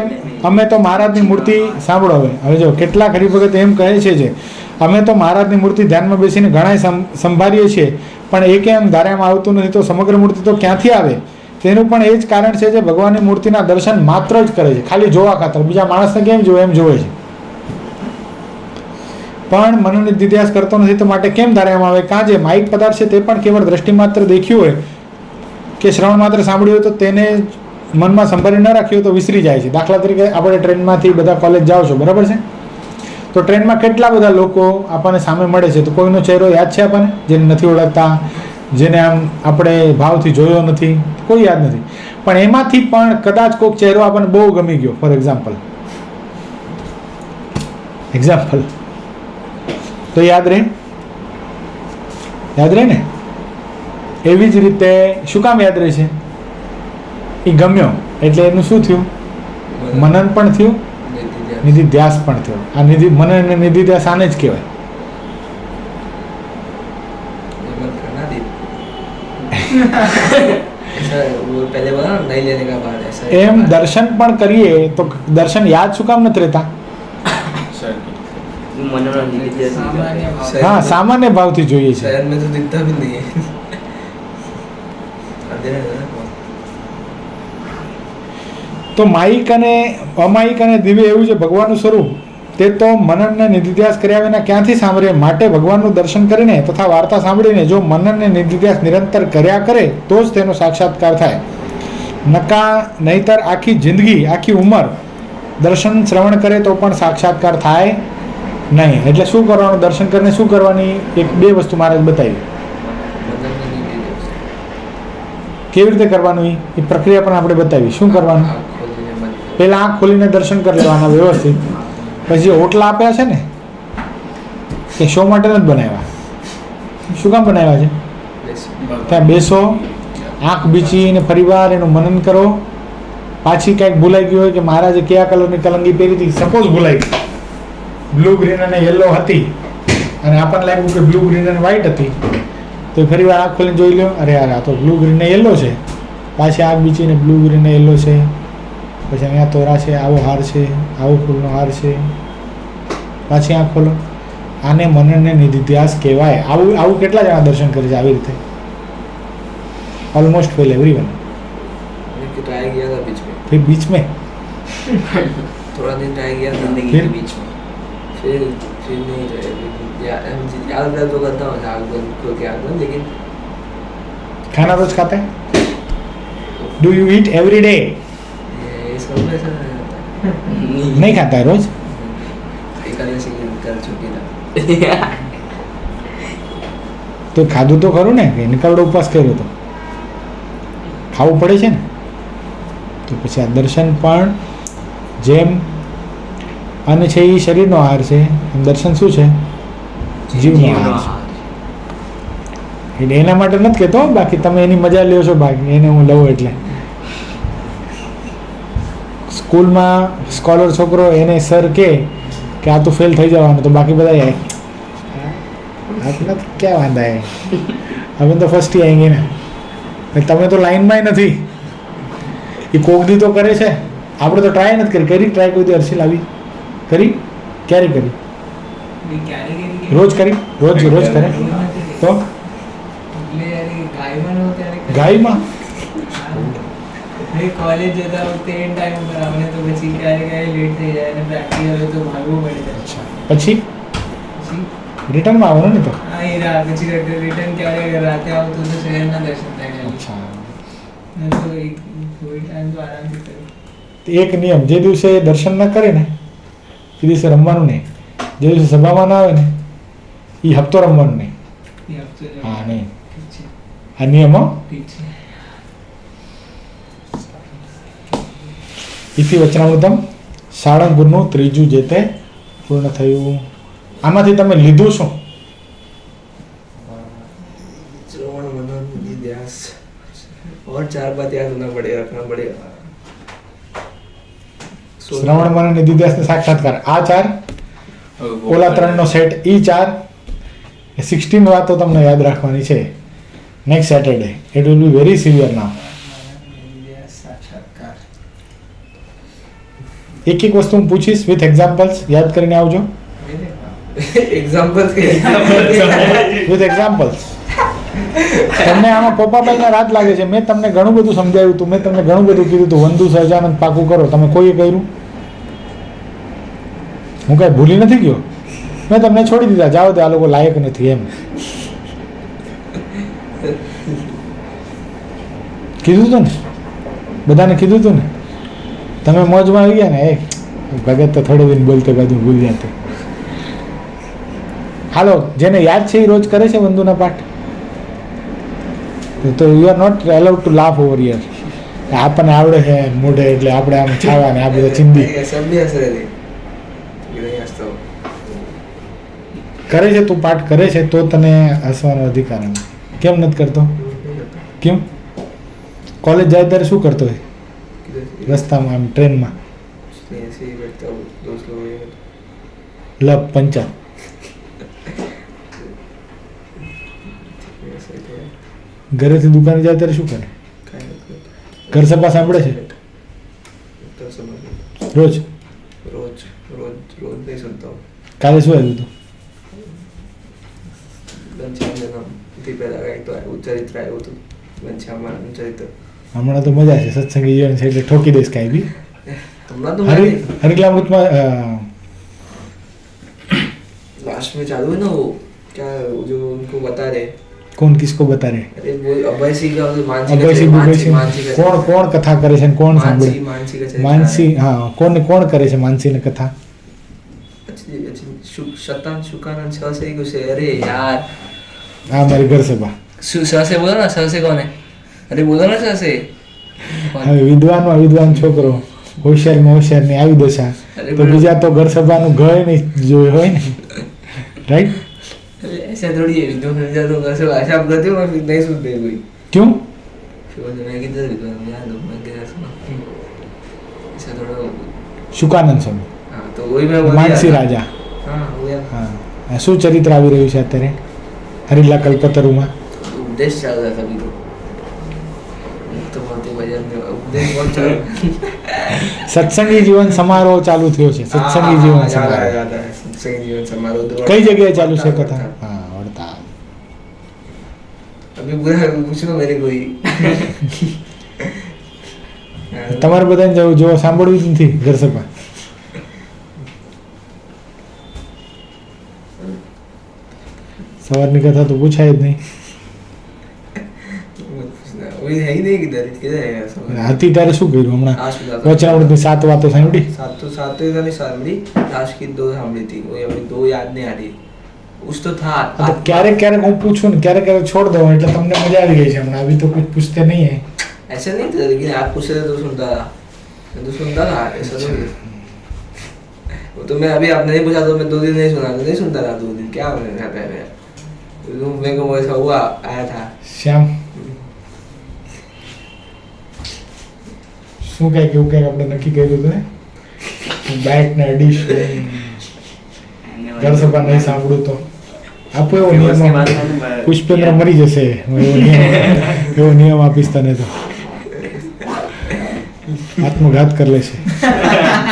અમે તો મહારાજની મૂર્તિ સાંભળો હવે જો કેટલાક હરિભગત એમ કહે છે જે અમે તો મહારાજની મૂર્તિ ધ્યાનમાં બેસીને ઘણા સંભાળીએ છીએ પણ એ કેમ ધાર્યામાં આવતું નથી તો સમગ્ર મૂર્તિ તો ક્યાંથી આવે? તેનું પણ એ જ કારણ છે જે ભગવાનની મૂર્તિના દર્શન માત્ર જ કરે છે, ખાલી જોવા ખાતર. બીજા માણસને કેમ જોવે એમ જોવે છે પણ મનન નિધિધ્યાસ કરતો નથી તો માટે કેમ ધાર્યામાં આવે? કાં જે માઇક પદાર્થ છે તે પણ કેવળ દ્રષ્ટિ માત્ર દેખ્યું હોય કે શ્રવણ માત્ર સાંભળ્યું હોય તો તેને મનમાં સંભાળી ન રાખ્યું હોય તો વિસરી જાય છે. દાખલા તરીકે આપણે ટ્રેનમાંથી બધા કોલેજ જાઓ છો, બરાબર છે? તો ટ્રેનમાં કેટલા બધા લોકો આપણને સામે મળે છે તો કોઈનો ચહેરો યાદ છે આપણને? જેને નથી ઓળખતા, જેને આમ આપણે ભાવથી જોયો નથી, કોઈ યાદ નથી. પણ એમાંથી પણ કદાચ કોઈક ચહેરો આપણને બહુ ગમી ગયો, ફોર એક્ઝામ્પલ તો યાદ રહે ને? એવી જ રીતે શું કામ યાદ રહે છે? એ ગમ્યો એટલે એનું શું થયું? મનન પણ થયું નિધિધ્યાસ પણ થયો. આ નિધિ મનન અને નિધિધ્યાસ આને જ કહેવાય. ये मत करना दीप ऐसा वो पहले बोला ना नहीं लेने का बाद ऐसा એમ દર્શન પણ કરીએ તો દર્શન યાદ શું કામ નથી રહેતા? મનોના નિધિધ્યાસ સામાન્ય ભાવ. હા, સામાન્ય ભાવથી જોઈએ છે. शहर में तो दिखता भी नहीं है अंधेरा है ना તો માયિક અને અમાયિક અને દિવ્ય એવું છે ભગવાનનું સ્વરૂપ. તે તો મનનને નિધિધ્યાસ કર્યા વિના ક્યાંથી સાંભળે? માટે ભગવાનનું દર્શન કરીને તથા વાર્તા સાંભળીને જો મનનને નિધિધ્યાસ નિરંતર કર્યા કરે તો જ તેનો સાક્ષાત્કાર થાય. નકા નહીતર આખી જિંદગી આખી ઉંમર દર્શન શ્રવણ કરે તો પણ સાક્ષાત્કાર થાય નહીં. એટલે શું કરવાનું? દર્શન કરીને શું કરવાની? એક બે વસ્તુ મારે જ બતાવી. मतलब में नहीं दे કેવી રીતે કરવાનું એ પ્રક્રિયા પણ આપણે બતાવી. શું કરવાનું? आँख खोलने मत પહેલાં આંખ ખોલીને દર્શન કરી લેવાના વ્યવસ્થિત. પછી જે ઓટલા આપ્યા છે ને એ શો માટે નથી બનાવ્યા. શું કામ બનાવ્યા છે? ત્યાં બેસો, આંખ બીચીને ફરીવાર એનું મનન કરો. પાછી કંઈક ભૂલાઈ ગયું હોય કે મહારાજે કયા કલરની કલંગી પહેરી હતી, સપોઝ ભૂલાઈ ગઈ, બ્લુ ગ્રીન અને યલો હતી અને આપણને લાગ્યું કે બ્લુ ગ્રીન અને વ્હાઈટ હતી, તો ફરીવાર આંખ ખોલીને જોઈ લો, અરે યાર આ તો બ્લુ ગ્રીન ને યલો છે. પાછી આંખ બીચીને બ્લુ ગ્રીન ને યલો છે, પછી અહીંયા તોરા છે, આવો હાર છે, આવો ફૂલનો હાર છે. પાછી આંખ ખોલો. આને મનનને નિધિધ્યાસ કહેવાય. આવું આવું કેટલા જણા દર્શન કરે છે આવી રીતે? Almost fail everyone. कि ट्राई किया था बीच में फिर बीच में थोड़ा दिन ट्राई किया जिंदगी फिर? के बीच में फिर नहीं याद तो करता हूँ आग बंद खोल के आग बंद लेकिन खाना रोज खाते हैं? Do you eat every day? ये सब में ऐसा नहीं होता है नहीं खाता है रोज? एकादशी की कल छुट्टी था તો ખાધું તો ખરું ને, કે નિકાલડો ઉપવાસ કર્યો તો ખાવું પડે છે ને. તો પછી આ દર્શન પણ જેમ અન્ન છે એ શરીરનો આહાર છે, એમ દર્શન શું છે? જીવનો આહાર છે. એટલે એના માટે નથી કહેતો, બાકી તમે એની મજા લ્યો છો, બાકી એને હું લઉં એટલે. સ્કૂલમાં સ્કોલર છોકરો એને સર કે આ તું ફેલ થઈ જવાનું, તો બાકી બધા अपना तो क्या वांधा है, अपन तो फर्स्ट ही आएंगे ना. તમે તો લાઈનમાં નથી. એ કોકદી તો કરે છે, આપણે તો ટ્રાય નથી કરી. કરી ટ્રાય કોઈ દી હર્ષિલ આવી કરી? ક્યારે કરી? રોજ કરી? રોજ રોજ કરે તો ગાયમાં કોલેજ જતા વખતે એન ટાઈમ ઉપર આપણે તો પછી ક્યારે લેટ થઈ જાય અને પ્રેક્ટિકલ હોય તો ભાગવું પડે. અચ્છા, પછી પછી રિટર્નમાં આવવાનું ને તો. હા એ પછી રિટર્ન ક્યારે રાતે આવતું તો શહેરના દર્શન થાય. અચ્છા, તો એક થોડી ટાઈમ તો આરામથી કર્યું. એક નિયમ, જે દિવસે દર્શન ન કરે ને એ દિવસે રમવાનું નહીં. જે દિવસે સભામાં ના આવે ને એ હપ્તો રમવાનું નહીં. એ હપ્તો જ હા નહીં, ઠીક છે, આ નિયમ હો. ઠીક છે. ઇતિ વચનામૃતમ સાળંગપુરનું ત્રીજું જે તે પૂર્ણ થયું. આમાંથી તમે લીધું શું? श्रवण मनन निधिध्यास और 4 बात याद होना पड़ेगा, रखना पड़ेगा. શ્રવણ મનન નિધિધ્યાસ ને સાક્ષાત્કાર, આ 4, ઓલા 3 નો સેટ, ઈ 4, 16 વાતો તમને યાદ રાખવાની છે. Next Saturday it will be very severe now. સાક્ષાત્કાર એક એક વસ્તુ હું પૂછીશ વિથ એક્ઝામ્પલ્સ, યાદ કરીને આવજો. एग्जांपल के વિથ એક્ઝામ્પલ્સ. તમને આમાં પપ્પાભાઈના રાત લાગે છે. મેં તમને ઘણું બધું સમજાવ્યું હતું, મેં તમને ઘણું બધું કીધું હતું. વંદુ સહજાનંદ પાકું કરો, તમે કોઈએ કર્યું? હું કાંઈ ભૂલી નથી ગયો. મેં તમને છોડી દીધા, જાઓ તો આ લોકો લાયક નથી એમ કીધું હતું ને, બધાને કીધું હતું ને. તમે મોજમાં આવી ગયા ને, એ ભગત તો થોડે દિન બોલતે બધું ભૂલ જાતે. હાલો, જેને યાદ છે એ રોજ કરે છે વંદુના પાઠ, તો you are not allowed to laugh over year. આપણને આવડે છે મોઢે એટલે આપણે આમ છાવા ને આ બધા ચિંદી सब भी हंस रहे थे नहीं हंसता हूँ. કરે છે. તું પાઠ કરે છે તો તને હસવાનો અધિકાર નથી. કેમ નથી કરતો? કેમ? કોલેજ જાય ત્યારે શું કરતો હોય? રસ્તામાં આમ ટ્રેનમાં ऐसे ही बैठता हूँ दोस्त લપ પંચર. ઘરેથી દુકાને જાય ત્યારે શું કરે? ઘર સભા સાંભળે છે રોજ? રોજ રોજ રોજ નહીં સુનતા હું. કાલે શું આવ્યું હતું? ઘનશ્યામથી પહેલા કંઈક તો આવ્યું ચરિત્ર આવ્યું હતું. ઘનશ્યામનું ચરિત્ર. હમણાં તો મજા છે, સત્સંગી જીવન છે એટલે ઠોકી દઈશ કાંઈ બી. હમણાં તો હરિકલામૃતમાં लास्ट में चालू है ना वो क्या जो उनको बता रहे કોણ કિસકો બતા રહે? अरे वो अभय सिंह का वो मानसी અભય સિંહ मानसी ભૂપેસિંહ. मानसी का કોણ કોણ કથા કરે છે ને કોણ સાંભળે? मानसी का चरित्र માનસી, હા, કોણ કોણ કરે છે માનસીને કથા? अच्छी अच्छी शतान शुकानंद छ से ही कुछ है अरे यार આ મારી ઘર સભા. स से बोलो ना स से कौन है अरे बोलो ना स से હવે વિદ્વાનમાં વિદ્વાન છોકરો, હોશિયારમાં હોશિયારની આવી દશા, તો બીજા તો ઘર સભાનું ઘર નહીં જોયું હોય ને, રાઈટ? ऐसा थोड़ी है विद्वान विद्वान तो कैसे ऐसा आप करते हो मैं फिर नहीं सुनते कोई क्यों? फिर मैं किधर विद्वान याद हो मैं किधर सुना ऐसा थोड़ा શુકાનંદ સ્વામી, हाँ तो वही मैं बोल માનસી રાજા. हाँ वो यार હા, શું ચરિત્ર આવી રહ્યું છે અત્યારે હરિલા કલ્પતરુમાં? उपदेश चल रहा था अभी तो बोलते भजन में उपदेश बहुत चल સત્સંગી જીવન સમારોહ ચાલુ થયો છે. સત્સંગી જીવન સમારોહ सत्संग जीवन समारोह तो કઈ જગ્યાએ ચાલુ છે કથા? હા, વડતાલ. अभी पूरा पूछ लो मेरे को ही તમારે બધાને જવું જો સાંભળવું જ નથી ઘર સભા? સવારની કથા તો પૂછાય જ નહીં. वही है ही नहीं किधर है सब હતી ત્યારે શું કર્યું હમણાં? आज सुना વચનામૃતની 7 વાતો સાંભળી? सात तो इधर नहीं सामड़ी लास्ट की 2 सामड़ी थी वो अभी 2 याद नहीं आ रही कुछ तो था હા, તો ક્યારેક ક્યારેક હું પૂછું ને ક્યારેક ક્યારેક છોડ દઉં એટલે તમને મજા આવી ગઈ છે હમણાં. અભી તો कुछ पूछते नहीं है. ऐसा नहीं था लेकिन आप पूछ रहे थे तो सुनता था मैं तो सुनता था ऐसा तो नहीं वो तो मैं अभी आपने नहीं पूछा तो मैं 2 दिन नहीं सुना तो नहीं सुनता था 2 दिन क्या मैंने कहता है मेरे को ऐसा हुआ आया था શ્યામ શું કાંઈ કેવું કાંઈ આપણે નક્કી કર્યું હતું ને? બાઇક ને અડીશ ઘર સભા નહીં સાંભળું તો આપો એવો નિયમ. પુષ્પેન્દ્ર મરી જશે હું એવો નિયમ આપીશ તને તો આત્મઘાત કરી લેશે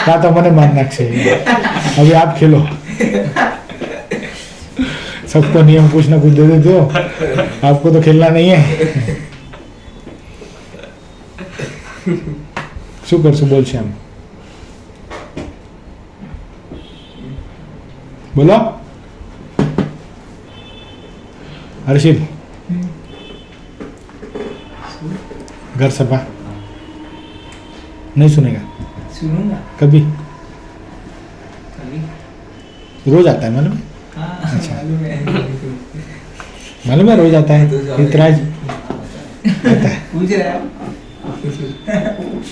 કાં તો મને માર નાખશે. હવે આપ ખેલો, सबको नियम कुछ ना कुछ दे देते हो, आपको तो खेलना नहीं है. શું કરશું બોલ શ્યામ? બોલો हर्षिल. घर सभा नहीं सुनेगा? सुनूंगा कभी? कभी. रोज आता है मालूम है? हाँ अच्छा. मालूम है. मालूम है रोज आता है इतराज आता है. पूछ रहे हो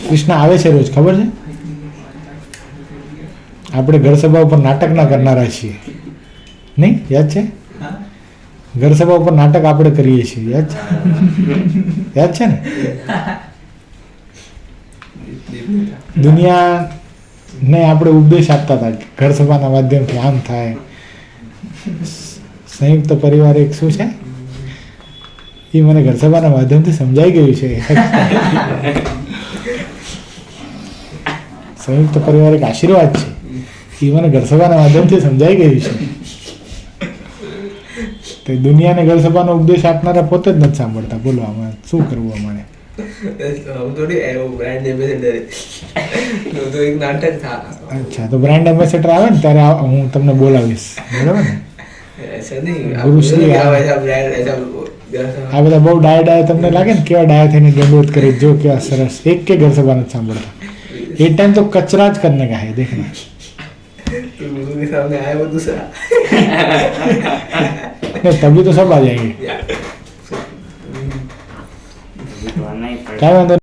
કૃષ્ણ આવે છે રોજ, ખબર છે? આપણે ઘર સભા ઉપર નાટક ના કરનારા છીએ નહીં? યાદ છે? हाँ ઘર સભા ઉપર નાટક આપણે કરીએ છીએ, યાદ છે? યાદ છે ને? દુનિયાને આપણે ઉપદેશ આપતા હતા ઘર સભાના માધ્યમથી આમ થાય. સંયુક્ત પરિવાર એક શું છે એ મને ઘર સભાના માધ્યમથી સમજાઈ ગયું છે. સંયુક્ત પરિવાર એક આશીર્વાદ છે એ મને ઘર સભાના માધ્યમથી સમજાઈ ગયું છે. તો દુનિયાને ઘર સભાનો ઉપદેશ આપનારા પોતે જ નથી સાંભળતા. બોલો આમાં શું કરવું અમારે? हम थोड़ी वो ब्रांड एम्बेसडर है तो एक नाटक था. અચ્છા, તો બ્રાન્ડ એમ્બેસેડર આવે ને ત્યારે હું તમને બોલાવીશ, બરાબર ને? ऐसा नहीं गुरुश्री आप आ- ऐसा ब्रांड ऐसा આ બધા બહુ ડાયા તમને લાગે ને કેવા ડાયા થઈને દંડોત કરે, જો કેવા સરસ. એક કે ઘર સભા નથી સાંભળતા. એ टाइम तो कचरा ज करने का है, देखना. तो गुरु के सामने आया वो दूसरा नहीं, तभी तो सब आ जाएंगे. नहीं क्या वांधो